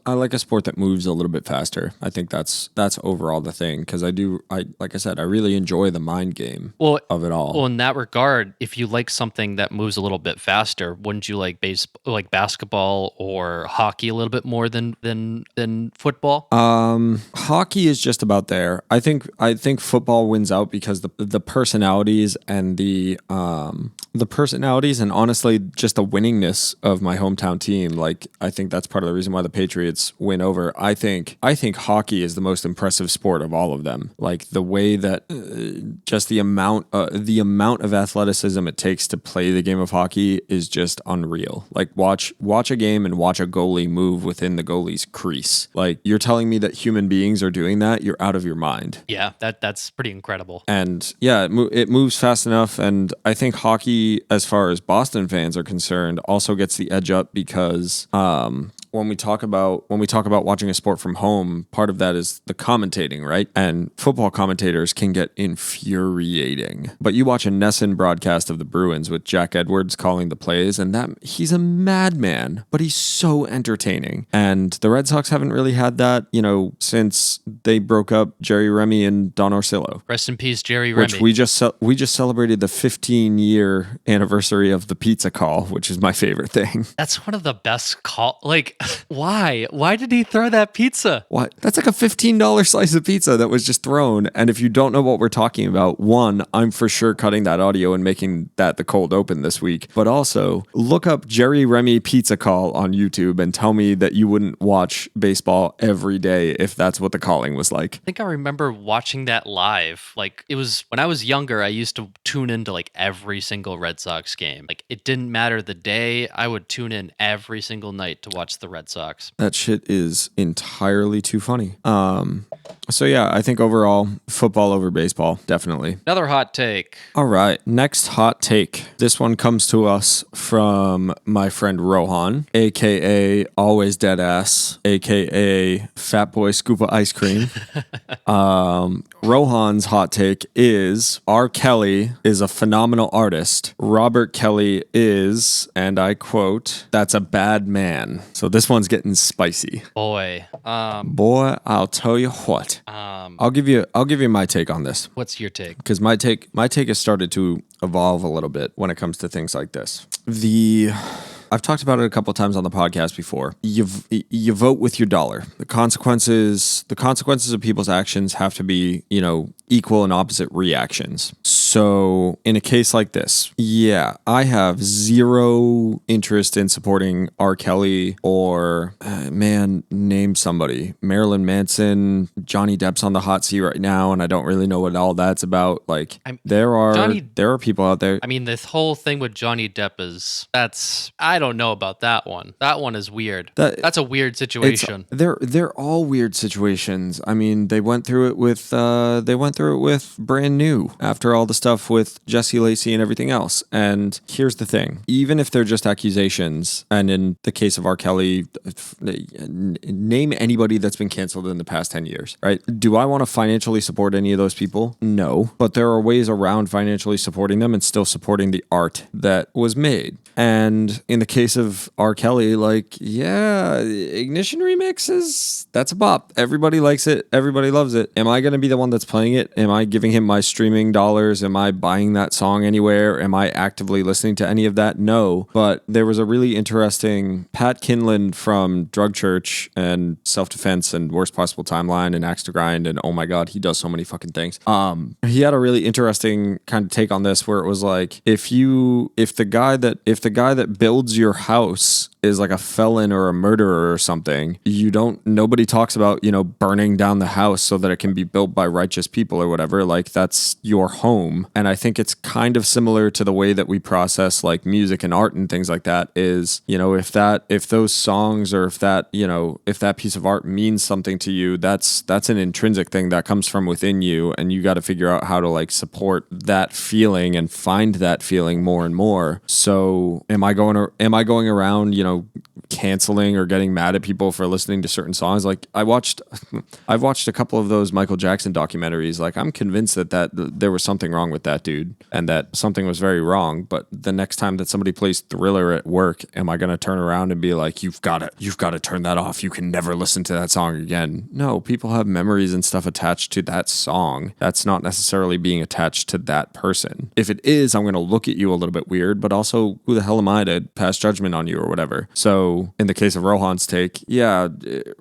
I like a sport that moves a little bit faster. I think that's overall the thing, because like I said, I really enjoy the mind game of it all. Well, in that regard, if you like something that moves a little bit faster, wouldn't you like basketball or hockey a little bit more than football? Hockey is just about there. I think football wins out because the personalities and the personalities and honestly just the winningness of my hometown team. Like I think that's part of the reason why the Patriots win over. I think hockey is the most impressive sport of all of them. Like the way that just the amount of athleticism it takes to play the game of hockey is just unreal. Like watch a game and watch a goalie move within the goalie's crease. Like you're telling me that human beings are doing that? You're out of your mind. Yeah, that's pretty incredible. And yeah, it moves fast enough. And I think hockey, as far as Boston fans are concerned, also gets the edge up because when we talk about watching a sport from home, part of that is the commentating, right? And football commentators can get infuriating. But you watch a Nesson broadcast of the Bruins with Jack Edwards calling the plays, and he's a madman, but he's so entertaining. And the Red Sox haven't really had that, since they broke up Jerry Remy and Don Orsillo. Rest in peace, Jerry Remy. Which we just celebrated the 15-year anniversary of the pizza call, which is my favorite thing. That's one of the best like, why? Why did he throw that pizza? What? That's like a $15 slice of pizza that was just thrown. And if you don't know what we're talking about, one, I'm for sure cutting that audio and making that the cold open this week. But also, look up Jerry Remy pizza call on YouTube and tell me that you wouldn't watch baseball every day if that's what the calling was like. I think I remember watching that live. Like it was when I was younger, I used to tune into like every single Red Sox game. Like it didn't matter the day, I would tune in every single night to watch the Red Sox. That shit is entirely too funny. So yeah, I think overall, football over baseball, definitely. Another hot take. All right, next hot take. This one comes to us from my friend Rohan, aka Always Deadass, aka Fat Boy Scoop of Ice Cream. Rohan's hot take is R. Kelly is a phenomenal artist. Robert Kelly is, and I quote, "That's a bad man." So this one's getting spicy. Boy, I'll tell you what. I'll give you my take on this. What's your take? Because my take has started to evolve a little bit when it comes to things like this. I've talked about it a couple of times on the podcast before. You vote with your dollar. The consequences of people's actions have to be, equal and opposite reactions. So in a case like this, yeah, I have zero interest in supporting R. Kelly or, name somebody. Marilyn Manson, Johnny Depp's on the hot seat right now, and I don't really know what all that's about. Like, there are people out there. I mean, this whole thing with Johnny Depp I don't know about that one. That one is weird. That's a weird situation. They're all weird situations. I mean, they went through it with through it with Brand New after all the stuff with Jesse Lacey and everything else. And here's the thing. Even if they're just accusations, and in the case of R. Kelly, name anybody that's been canceled in the past 10 years, right? Do I want to financially support any of those people? No. But there are ways around financially supporting them and still supporting the art that was made. And in the case of R. Kelly, like, yeah, Ignition remixes, that's a bop. Everybody likes it. Everybody loves it. Am I going to be the one that's playing it? Am I giving him my streaming dollars? Am I buying that song anywhere? Am I actively listening to any of that? No. But there was a really interesting Pat Kinlan from Drug Church and Self-Defense and Worst Possible Timeline and Axe to Grind, and oh my God, he does so many fucking things. He had a really interesting kind of take on this where it was like, if the guy that builds your house is like a felon or a murderer or something, nobody talks about, burning down the house so that it can be built by righteous people or whatever. Like, that's your home. And I think it's kind of similar to the way that we process like music and art and things like that is, if those songs or if that piece of art means something to you, that's an intrinsic thing that comes from within you. And you got to figure out how to like support that feeling and find that feeling more and more. So am I going around, canceling or getting mad at people for listening to certain songs? Like I've watched a couple of those Michael Jackson documentaries. Like I'm convinced that there was something wrong with that dude and that something was very wrong. But the next time that somebody plays Thriller at work, am I going to turn around and be like, you've got to turn that off. You can never listen to that song again. No, people have memories and stuff attached to that song. That's not necessarily being attached to that person. If it is, I'm going to look at you a little bit weird, but also who the hell am I to pass judgment on you or whatever? So in the case of Rohan's take, yeah,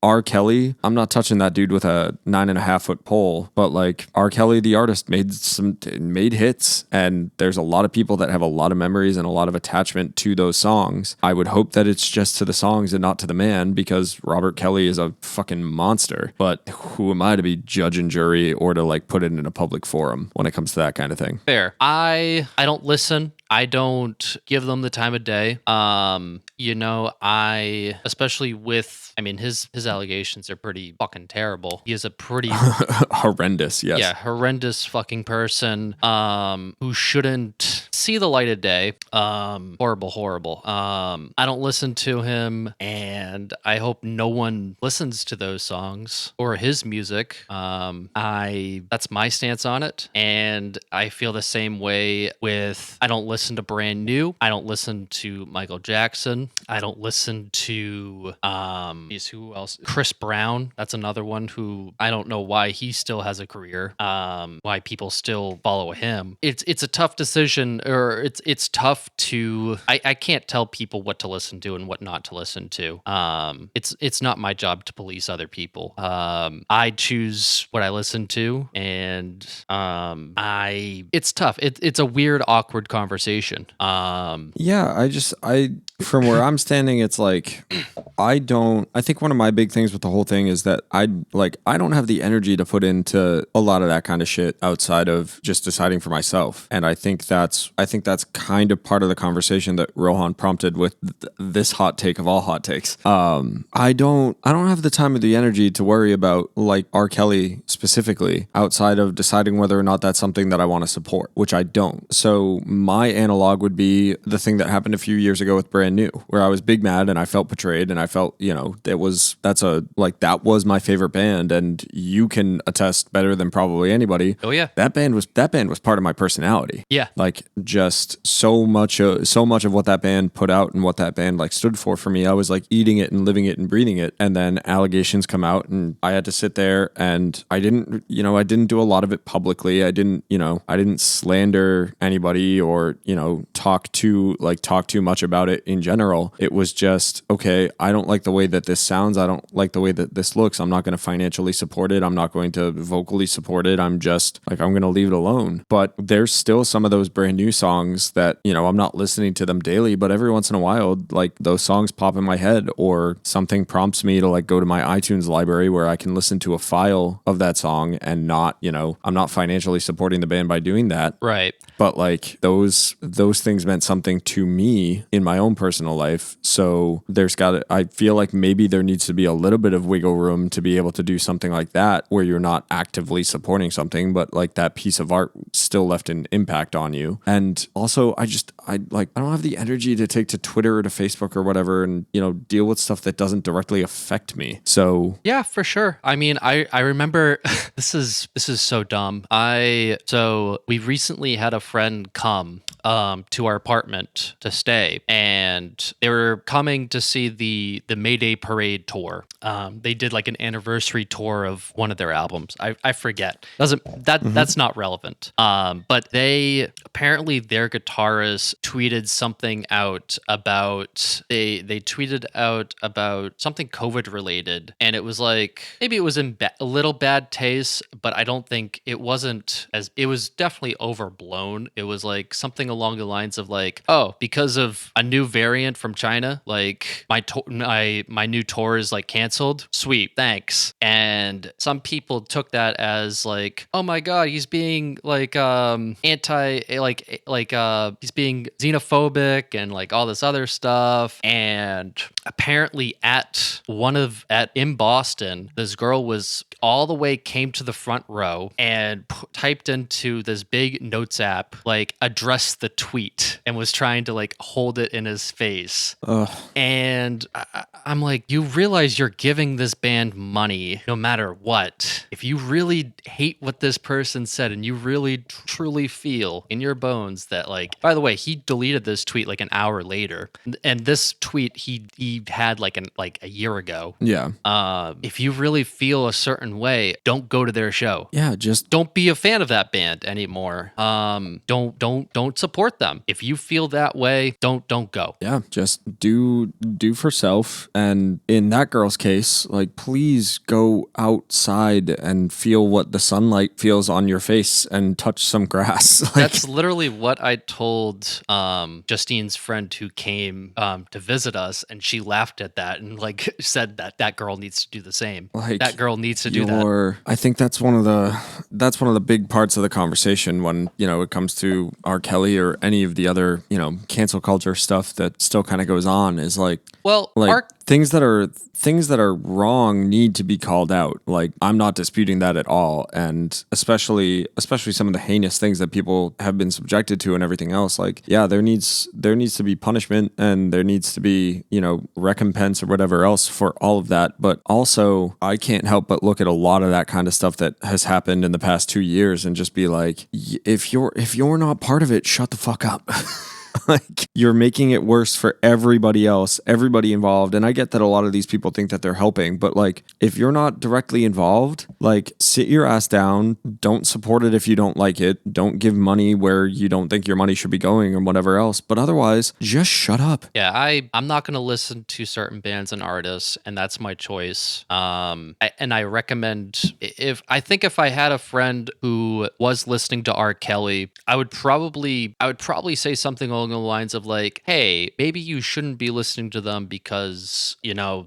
R. Kelly, I'm not touching that dude with a 9.5-foot pole, but like R. Kelly, the artist, made hits, and there's a lot of people that have a lot of memories and a lot of attachment to those songs. I would hope that it's just to the songs and not to the man, because Robert Kelly is a fucking monster. But who am I to be judge and jury or to like put it in a public forum when it comes to that kind of thing? Fair. I don't listen. I don't give them the time of day. Especially with, his allegations are pretty fucking terrible. He is a pretty horrendous, yes. Yeah, horrendous fucking person who shouldn't see the light of day. Horrible. I don't listen to him, and I hope no one listens to those songs or his music. That's my stance on it, and I feel the same way with, I don't listen to Brand New. I don't listen to Michael Jackson. I don't listen to who else? Chris Brown. That's another one who I don't know why he still has a career. Why people still follow him. It's a tough decision, or it's tough to. I can't tell people what to listen to and what not to listen to. It's not my job to police other people. I choose what I listen to, and it's tough. It's a weird, awkward conversation. From where I'm standing, it's like, I think one of my big things with the whole thing is that I don't have the energy to put into a lot of that kind of shit outside of just deciding for myself. And I think that's kind of part of the conversation that Rohan prompted with this hot take of all hot takes. I don't have the time or the energy to worry about like R. Kelly specifically outside of deciding whether or not that's something that I want to support, which I don't. So my analog would be the thing that happened a few years ago with Brand New, where I was big mad and I felt betrayed and I felt, that was my favorite band, and you can attest better than probably anybody. Oh yeah. That band was part of my personality. Yeah. Like just so much of what that band put out and what that band like stood for me. I was like eating it and living it and breathing it. And then allegations come out and I had to sit there, and I didn't do a lot of it publicly. I didn't slander anybody or, talk too much about it in general. It was just, okay, I don't like the way that this sounds. I don't like the way that this looks. I'm not going to financially support it. I'm not going to vocally support it. I'm just like, I'm going to leave it alone. But there's still some of those Brand New songs that, I'm not listening to them daily, but every once in a while, like those songs pop in my head or something prompts me to like go to my iTunes library where I can listen to a file of that song and not, I'm not financially supporting the band by doing that. Right. But like those things meant something to me in my own personal life. So I feel like maybe there needs to be a little bit of wiggle room to be able to do something like that where you're not actively supporting something, but like that piece of art still left an impact on you. And also I don't have the energy to take to Twitter or to Facebook or whatever and, deal with stuff that doesn't directly affect me. So yeah, for sure. I mean, I remember this is so dumb. So we recently had a friend come to our apartment to stay, and they were coming to see the May Day Parade tour. They did like an anniversary tour of one of their albums. I forget. That's not relevant. But their guitarist tweeted something out about they tweeted out about something COVID related, and it was like maybe it was in a little bad taste, but I don't think it wasn't it was definitely overblown. It was like something along the lines of like, oh, because of a new variant from China, like my new tour is like canceled. Sweet, thanks. And some people took that as like, oh my god, he's being like he's being xenophobic and like all this other stuff. And apparently in Boston, this girl was all the way came to the front row and typed into this big notes app like address the tweet and was trying to like hold it in his face. Ugh. And I'm like, you realize you're giving this band money no matter what. If you really hate what this person said and you really truly feel in your bones that like, by the way, he deleted this tweet like an hour later, and this tweet he had like a year ago. Yeah. If you really feel a certain way, don't go to their show. Yeah, just don't be a fan of that band anymore. Don't support them. If you feel that way, don't go. Yeah, just do for self. And in that girl's case, like please go outside and feel what the sunlight feels on your face and touch some grass. That's literally what I told Justine's friend who came to visit us, and she laughed at that and like said that girl needs to do the same. Like, that girl needs to do that. I think that's one of the big parts of the conversation when, it comes to R. Kelly or any of the other, cancel culture stuff that still kind of goes on is like, things that are wrong need to be called out. Like, I'm not disputing that at all. And especially some of the heinous things that people have been subjected to and everything else. Like, yeah, there needs to be punishment and there needs to be, recompense or whatever else for all of that. But also, I can't help but look at a lot of that kind of stuff that has happened in the past 2 years and just be like, if you're not part of it, shut the fuck up. Like, you're making it worse for everybody else, everybody involved. And I get that a lot of these people think that they're helping, but like, if you're not directly involved, like, sit your ass down, don't support it if you don't like it, don't give money where you don't think your money should be going or whatever else. But otherwise, just shut up. Yeah, I'm not going to listen to certain bands and artists, and that's my choice. And I recommend, if I had a friend who was listening to R. Kelly, I would probably say something along the lines of like, hey, maybe you shouldn't be listening to them because,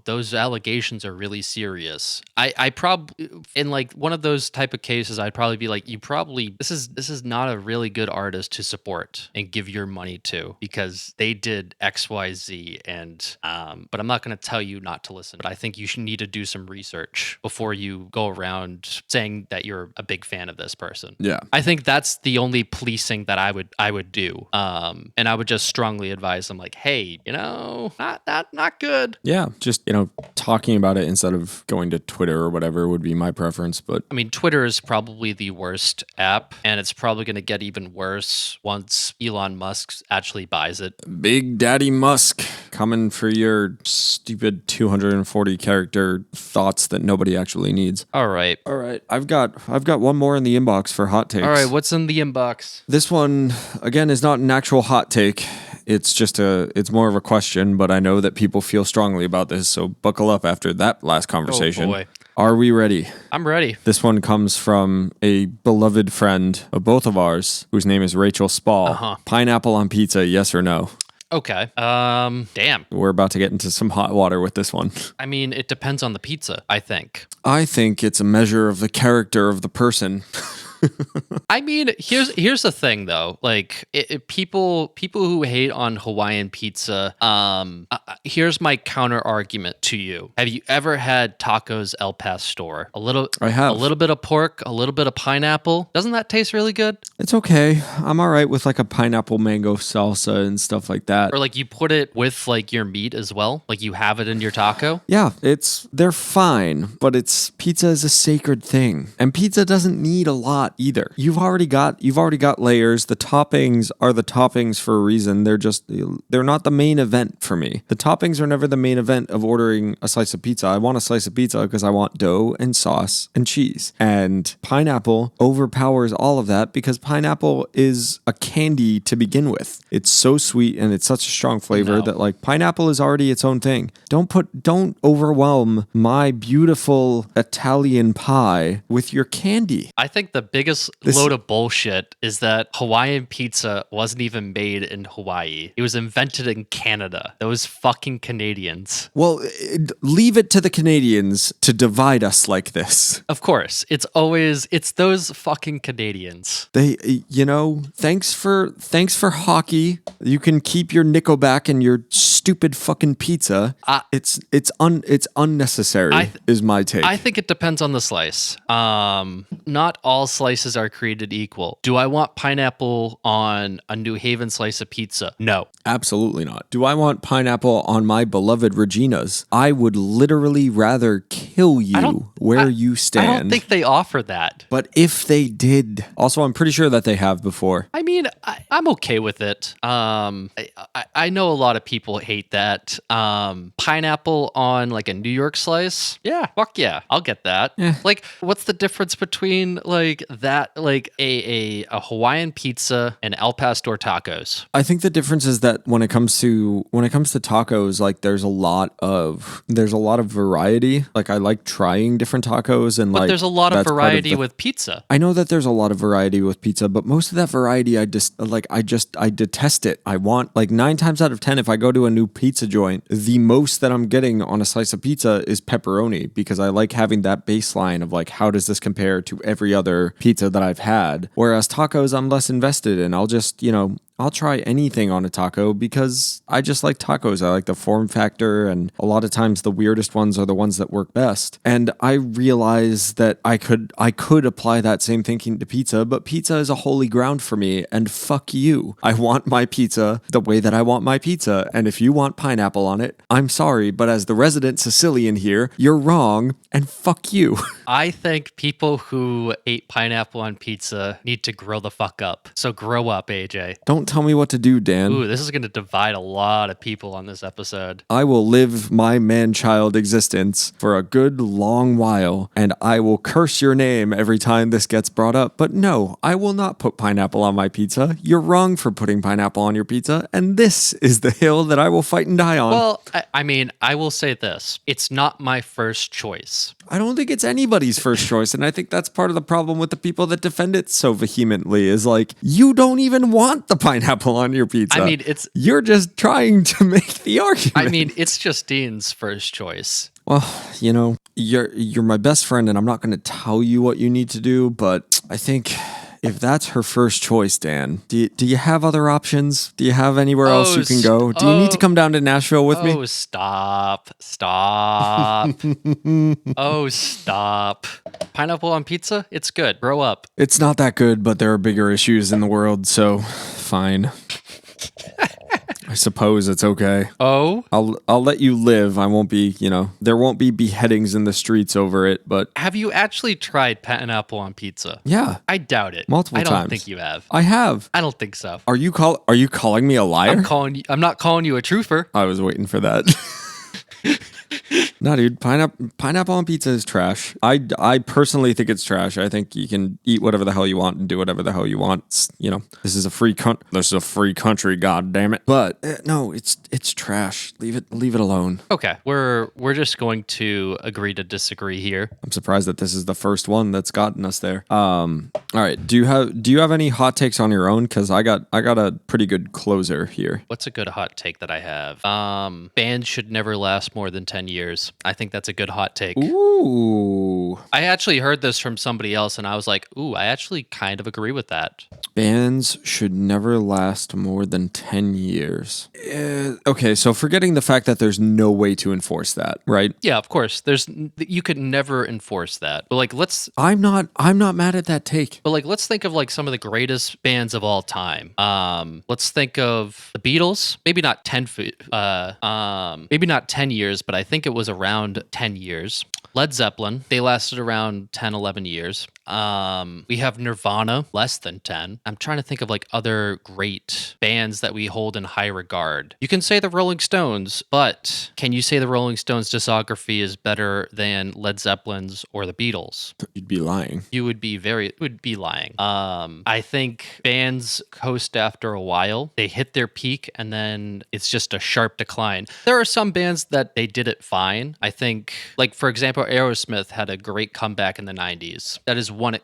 those allegations are really serious. I probably, in like one of those type of cases, I'd probably be like, this is not a really good artist to support and give your money to because they did XYZ. And, but I'm not going to tell you not to listen, but I think you should need to do some research before you go around saying that you're a big fan of this person. Yeah. I think that's the only policing that I would do. And I would just strongly advise them like, hey, not good. Yeah. Just, talking about it instead of going to Twitter or whatever would be my preference. But I mean, Twitter is probably the worst app, and it's probably going to get even worse once Elon Musk actually buys it. Big Daddy Musk coming for your stupid 240 character thoughts that nobody actually needs. All right. I've got one more in the inbox for hot takes. All right. What's in the inbox? This one, again, is not an actual hot take. It's more of a question, but I know that people feel strongly about this, so buckle up after that last conversation. Oh boy. Are we ready? I'm ready. This one comes from a beloved friend of both of ours, whose name is Rachel Spall. Pineapple on pizza, yes or no? Okay. Damn. We're about to get into some hot water with this one. I mean, it depends on the pizza, I think. I think it's a measure of the character of the person. I mean, here's the thing though. Like people who hate on Hawaiian pizza. Here's my counter argument to you. Have you ever had tacos El Pastor? I have. A little bit of pork, a little bit of pineapple. Doesn't that taste really good? It's okay. I'm all right with like a pineapple mango salsa and stuff like that. Or like you put it with like your meat as well. Like you have it in your taco. Yeah, they're fine, but pizza is a sacred thing, and pizza doesn't need a lot either. You've already got layers. The toppings are the toppings for a reason. They're not the main event for me. The toppings are never the main event of ordering a slice of pizza. I want a slice of pizza because I want dough and sauce and cheese. And pineapple overpowers all of that because pineapple is a candy to begin with. It's so sweet and it's such a strong flavor that like pineapple is already its own thing. Don't overwhelm my beautiful Italian pie with your candy. I think the biggest load of bullshit is that Hawaiian pizza wasn't even made in Hawaii. It was invented in Canada. Those fucking Canadians. Well, leave it to the Canadians to divide us like this. Of course. It's those fucking Canadians. Thanks for hockey. You can keep your Nickelback and your stupid fucking pizza. It's unnecessary is my take. I think it depends on the slice. Not all slices are created equal. Do I want pineapple on a New Haven slice of pizza? No. Absolutely not. Do I want pineapple on my beloved Regina's? I would literally rather kill you where you stand. I don't think they offer that. But if they did, also I'm pretty sure that they have before. I mean, I'm okay with it. I know a lot of people hate that. Pineapple on like a New York slice? Yeah, fuck yeah, I'll get that. Yeah. Like, what's the difference between like that, like a Hawaiian pizza and El Pastor tacos? I think the difference is that when it comes to tacos, like there's a lot of variety. Like I like trying different tacos and but like there's a lot of variety with pizza. I know that there's a lot of variety with pizza, but most of that variety I detest it. I want like 9 times out of 10 if I go to a new pizza joint, the most that I'm getting on a slice of pizza is pepperoni because I like having that baseline of like how does this compare to every other pizza that I've had. Whereas tacos I'm less invested in. I'll try anything on a taco because I just like tacos. I like the form factor, and a lot of times the weirdest ones are the ones that work best. And I realize that I could apply that same thinking to pizza, but pizza is a holy ground for me, and fuck you. I want my pizza the way that I want my pizza, and if you want pineapple on it, I'm sorry, but as the resident Sicilian here, you're wrong, and fuck you. I think people who hate pineapple on pizza need to grow the fuck up. So grow up, AJ. Don't tell me what to do, Dan. Ooh, this is going to divide a lot of people on this episode. I will live my man-child existence for a good long while, and I will curse your name every time this gets brought up. But no, I will not put pineapple on my pizza. You're wrong for putting pineapple on your pizza, and this is the hill that I will fight and die on. Well, I mean, I will say this. It's not my first choice. I don't think it's anybody's first choice, and I think that's part of the problem with the people that defend it so vehemently is like, you don't even want the pineapple on your pizza. I mean, you're just trying to make the argument. I mean, it's Justine's first choice. Well, you're my best friend, and I'm not going to tell you what you need to do, but I think if that's her first choice, Dan, do you have other options? Do you have anywhere else you can go? Do you need to come down to Nashville with me? Oh, stop. Oh, stop. Pineapple on pizza? It's good. Grow up. It's not that good, but there are bigger issues in the world, so fine. I suppose it's okay. Oh? I'll let you live. I won't be, there won't be beheadings in the streets over it, but... Have you actually tried pineapple on pizza? Yeah. I doubt it. Multiple times. I don't think you have. I have. I don't think so. Are you calling me a liar? I'm not calling you a truther. I was waiting for that. No, dude, pineapple on pizza is trash. I personally think it's trash. I think you can eat whatever the hell you want and do whatever the hell you want. This is a free country, god damn it. But no, it's trash. Leave it alone. Okay, we're just going to agree to disagree here. I'm surprised that this is the first one that's gotten us there. All right, do you have any hot takes on your own? Because I got a pretty good closer here. What's a good hot take that I have? Bands should never last more than 10 years. I think that's a good hot take. Ooh. I actually heard this from somebody else, and I was like, ooh, I actually kind of agree with that. Bands should never last more than 10 years. Okay, so forgetting the fact that there's no way to enforce that, right? Yeah, of course. You could never enforce that. But like, I'm not mad at that take. But like, let's think of like some of the greatest bands of all time. Let's think of the Beatles. Maybe not 10 years, but I think it was around 10 years. Led Zeppelin, they lasted around 10, 11 years. We have Nirvana, less than 10. I'm trying to think of like other great bands that we hold in high regard. You can say the Rolling Stones, but can you say the Rolling Stones discography is better than Led Zeppelin's or the Beatles? You'd be lying. You would be lying. I think bands coast after a while. They hit their peak and then it's just a sharp decline. There are some bands that they did it fine. I think, like, for example, Aerosmith had a great comeback in the 90s. That is one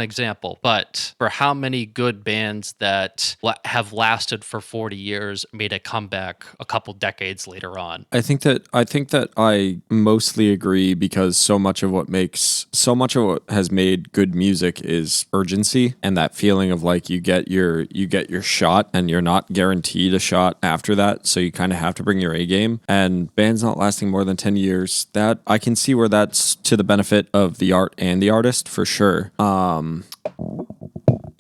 example. But for how many good bands that have lasted for 40 years made a comeback a couple decades later on? I think that I mostly agree, because so much of what has made good music is urgency and that feeling of like you get your shot and you're not guaranteed a shot after that, so you kind of have to bring your A game. And bands not lasting more than 10 years, that I can see where that's to the benefit of the art and the artist for sure.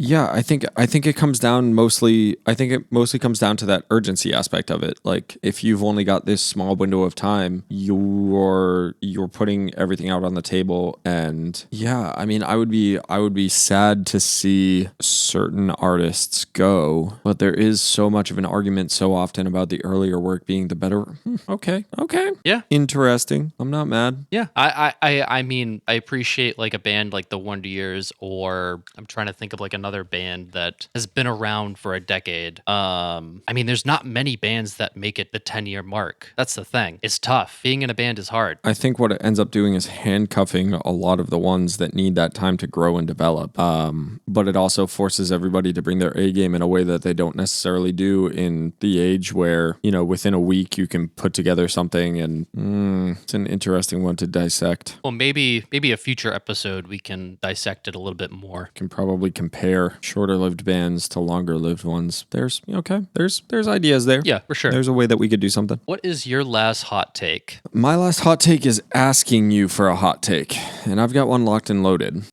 Yeah, I think it comes down mostly. I think it mostly comes down to that urgency aspect of it. Like, if you've only got this small window of time, you're putting everything out on the table. And yeah, I mean, I would be sad to see certain artists go, but there is so much of an argument so often about the earlier work being the better. Okay, Yeah, interesting. I'm not mad. yeah. I mean, I appreciate like a band like the Wonder Years, or I'm trying to think of like another band that has been around for a decade. I mean, there's not many bands that make it the 10-year mark. That's the thing. It's tough. Being in a band is hard. I think what it ends up doing is handcuffing a lot of the ones that need that time to grow and develop. But it also forces everybody to bring their A game in a way that they don't necessarily do in the age where, within a week you can put together something, and it's an interesting one to dissect. Well, maybe a future episode we can dissect it a little bit more. Can probably compare shorter-lived bands to longer-lived ones. There's ideas there. Yeah, for sure. There's a way that we could do something. What is your last hot take? My last hot take is asking you for a hot take, and I've got one locked and loaded.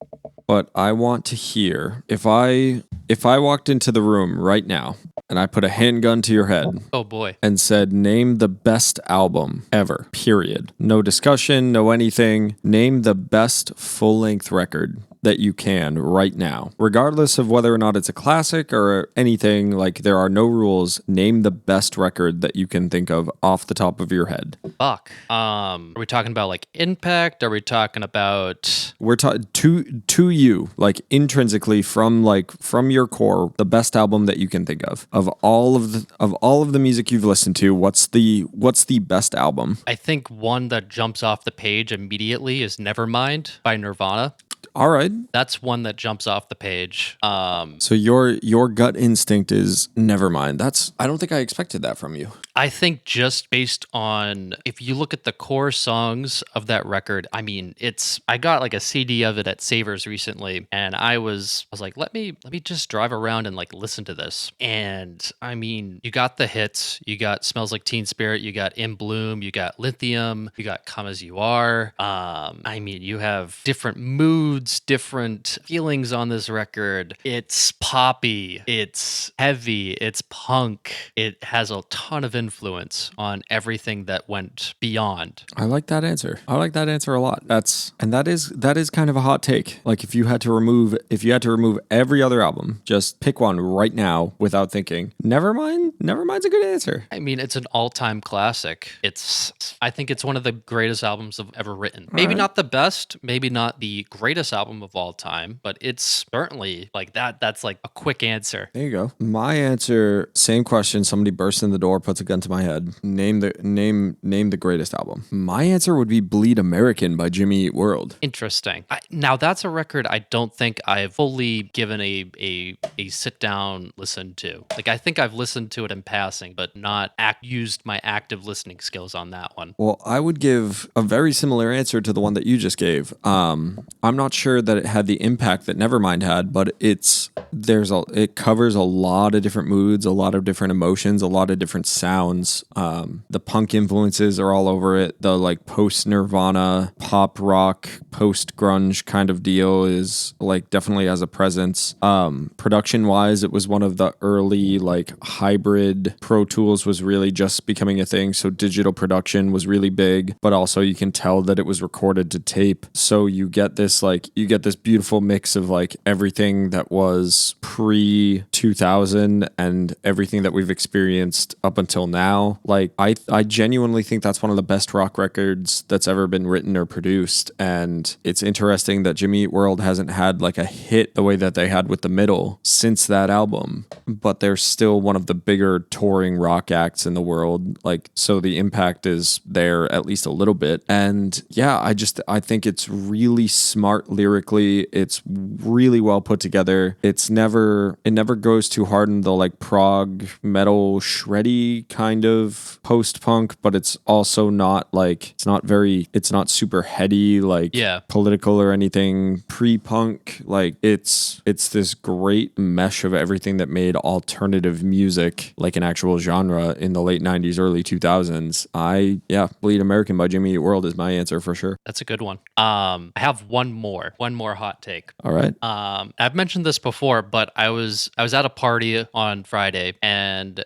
But I want to hear, if I walked into the room right now and I put a handgun to your head. Oh boy. And said, name the best album ever, period. No discussion, no anything. Name the best full-length record that you can right now, regardless of whether or not it's a classic or anything. Like, there are no rules. Name the best record that you can think of off the top of your head. Fuck. Are we talking about like impact? Are we talking about? We're talking to you, like intrinsically from your core, the best album that you can think of all of the music you've listened to. What's the best album? I think one that jumps off the page immediately is Nevermind by Nirvana. All right. That's one that jumps off the page. So your gut instinct is Nevermind. I don't think I expected that from you. I think just based on, if you look at the core songs of that record, I mean, I got like a CD of it at Savers recently, and I was like, let me just drive around and like listen to this. And I mean, you got the hits, you got Smells Like Teen Spirit, you got In Bloom, you got Lithium, you got Come As You Are. I mean, you have different moods moods, different feelings on this record. It's poppy, it's heavy, it's punk. It has a ton of influence on everything that went beyond. I like that answer. I like that answer a lot. That is kind of a hot take. Like if you had to remove every other album, just pick one right now without thinking. Nevermind's a good answer. I mean, it's an all-time classic. I think it's one of the greatest albums I've ever written. Maybe not the best, maybe not the greatest album of all time, but it's certainly like that. That's like a quick answer. There you go. My answer, same question. Somebody bursts in the door, puts a gun to my head. Name the greatest album. My answer would be Bleed American by Jimmy Eat World. Interesting. Now that's a record I don't think I've fully given a sit down listen to. Like I think I've listened to it in passing, but not used my active listening skills on that one. Well, I would give a very similar answer to the one that you just gave. I'm not sure that it had the impact that Nevermind had, but it covers a lot of different moods, a lot of different emotions, a lot of different sounds. The punk influences are all over it. The like post Nirvana, pop rock, post grunge kind of deal is like definitely has a presence. Production wise, it was one of the early like hybrid. Pro Tools was really just becoming a thing, so digital production was really big, but also you can tell that it was recorded to tape. So you get this beautiful mix of like everything that was pre 2000 and everything that we've experienced up until now. Like I genuinely think that's one of the best rock records that's ever been written or produced. And it's interesting that Jimmy Eat World hasn't had like a hit the way that they had with The Middle since that album, but they're still one of the bigger touring rock acts in the world. Like, so the impact is there at least a little bit. And yeah, I think it's really smart lyrically. It's really well put together. It never goes too hard in the like prog metal shreddy kind of post-punk, but it's also not like it's not super heady like political or anything pre-punk. Like it's this great mesh of everything that made alternative music like an actual genre in the late 90s, early 2000s. Bleed American by Jimmy Eat World is my answer for sure. That's a good one. I have one more hot take. All right. I've mentioned this before, but I was at a party on Friday and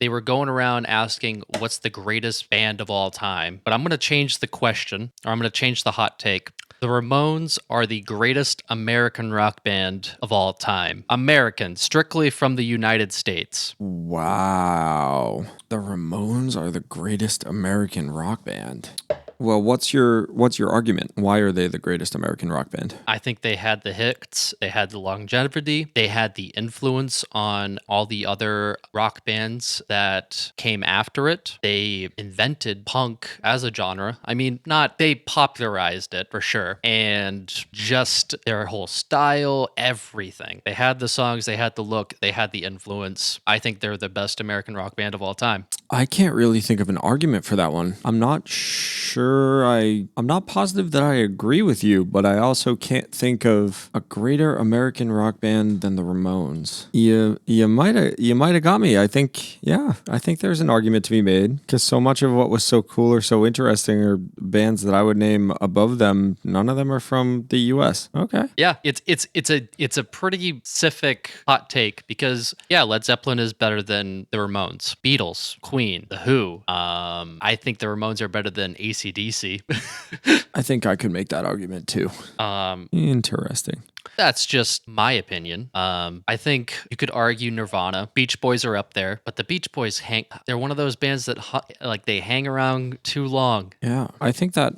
they were going around asking what's the greatest band of all time. But I'm going to change the question, or I'm going to change the hot take. The Ramones are the greatest American rock band of all time. American, strictly from the United States. Wow. The Ramones are the greatest American rock band. Well, what's your argument? Why are they the greatest American rock band? I think they had the hits, they had the longevity, they had the influence on all the other rock bands that came after it. They invented punk as a genre. I mean, they popularized it for sure. And just their whole style, everything. They had the songs, they had the look, they had the influence. I think they're the best American rock band of all time. I can't really think of an argument for that one. I'm not sure. I'm not positive that I agree with you, but I also can't think of a greater American rock band than the Ramones. You might have got me. I think there's an argument to be made because so much of what was so cool or so interesting are bands that I would name above them. None of them are from the U.S. Okay. Yeah, it's a pretty specific hot take because Led Zeppelin is better than the Ramones, Beatles, Queen, The Who. I think the Ramones are better than AC/DC. I think I could make that argument too. Interesting. That's just my opinion. I think you could argue Nirvana. Beach Boys are up there, but the Beach Boys they're one of those bands that they hang around too long. Yeah, I think that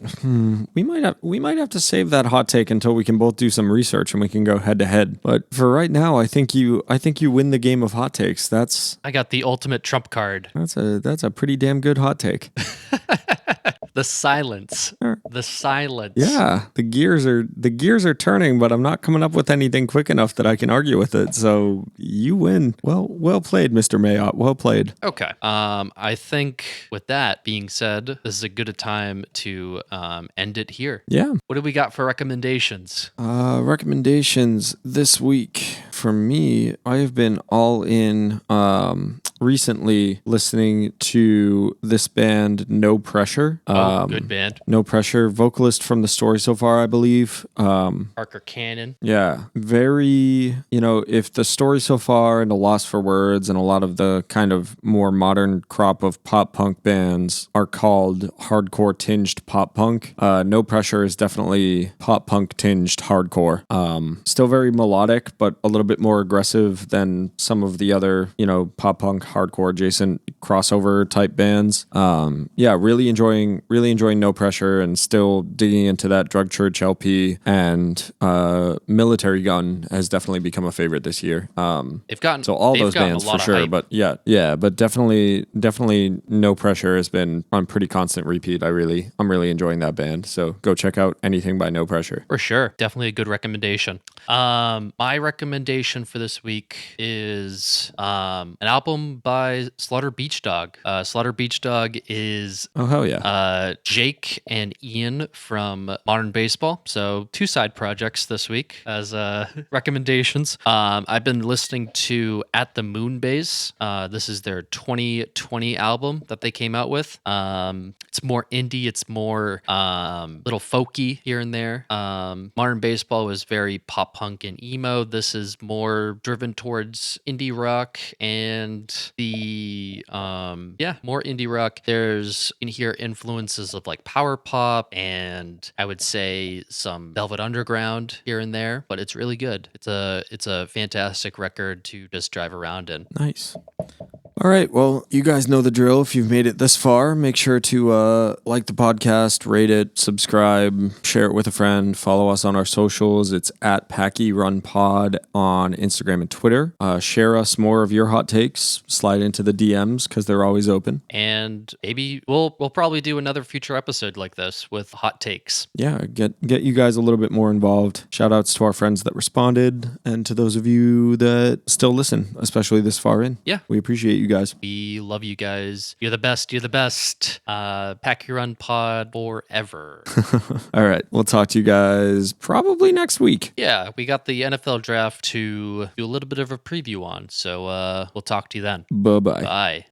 we might have to save that hot take until we can both do some research and we can go head to head. But for right now, I think you win the game of hot takes. I got the ultimate trump card. That's a pretty damn good hot take. The silence. The silence. Yeah, the gears are turning, but I'm not coming up with anything quick enough that I can argue with it. So you win. Well played, Mr. Mayotte. Well played. Okay. I think with that being said, this is a good time to end it here. Yeah. What do we got for recommendations? Recommendations this week for me, I have been all in recently listening to this band, No Pressure. Good band. No Pressure, vocalist from The Story So Far, I believe. Parker Cannon. Yeah, very, if The Story So Far and A Loss for Words and a lot of the kind of more modern crop of pop punk bands are called hardcore tinged pop punk, No Pressure is definitely pop punk tinged hardcore. Still very melodic, but a little bit more aggressive than some of the other, pop punk hardcore adjacent crossover type bands. Really enjoying No Pressure and still digging into that Drug Church LP, and Military Gun has definitely become a favorite this year. They've gotten those bands for sure, but but definitely No Pressure has been on pretty constant repeat. I'm really enjoying that band. So go check out anything by No Pressure. For sure. Definitely a good recommendation. My recommendation for this week is an album by Slaughter Beach Dog. Slaughter Beach Dog is Jake and Ian from Modern Baseball. So 2 side projects this week as recommendations. I've been listening to At the Moon Base. This is their 2020 album that they came out with. It's more indie. It's more little folky here and there. Modern Baseball was very pop punk and emo. This is more driven towards indie rock and more indie rock. There's in here influences of like power pop and I would say some Velvet Underground here and there, but it's really good. It's a fantastic record to just drive around in. Nice. All right. Well, you guys know the drill. If you've made it this far, make sure to like the podcast, rate it, subscribe, share it with a friend, follow us on our socials. It's at Packy Run Pod on Instagram and Twitter. Share us more of your hot takes. Slide into the DMs because they're always open. And maybe we'll probably do another future episode like this with hot takes. Yeah, get you guys a little bit more involved. Shout outs to our friends that responded and to those of you that still listen, especially this far in. Yeah. We appreciate you guys. We love you guys. You're the best. You're the best. Pack your Run Pod forever. All right. We'll talk to you guys probably next week. Yeah, we got the NFL draft to do a little bit of a preview on. So we'll talk to you then. Bye-bye. Bye.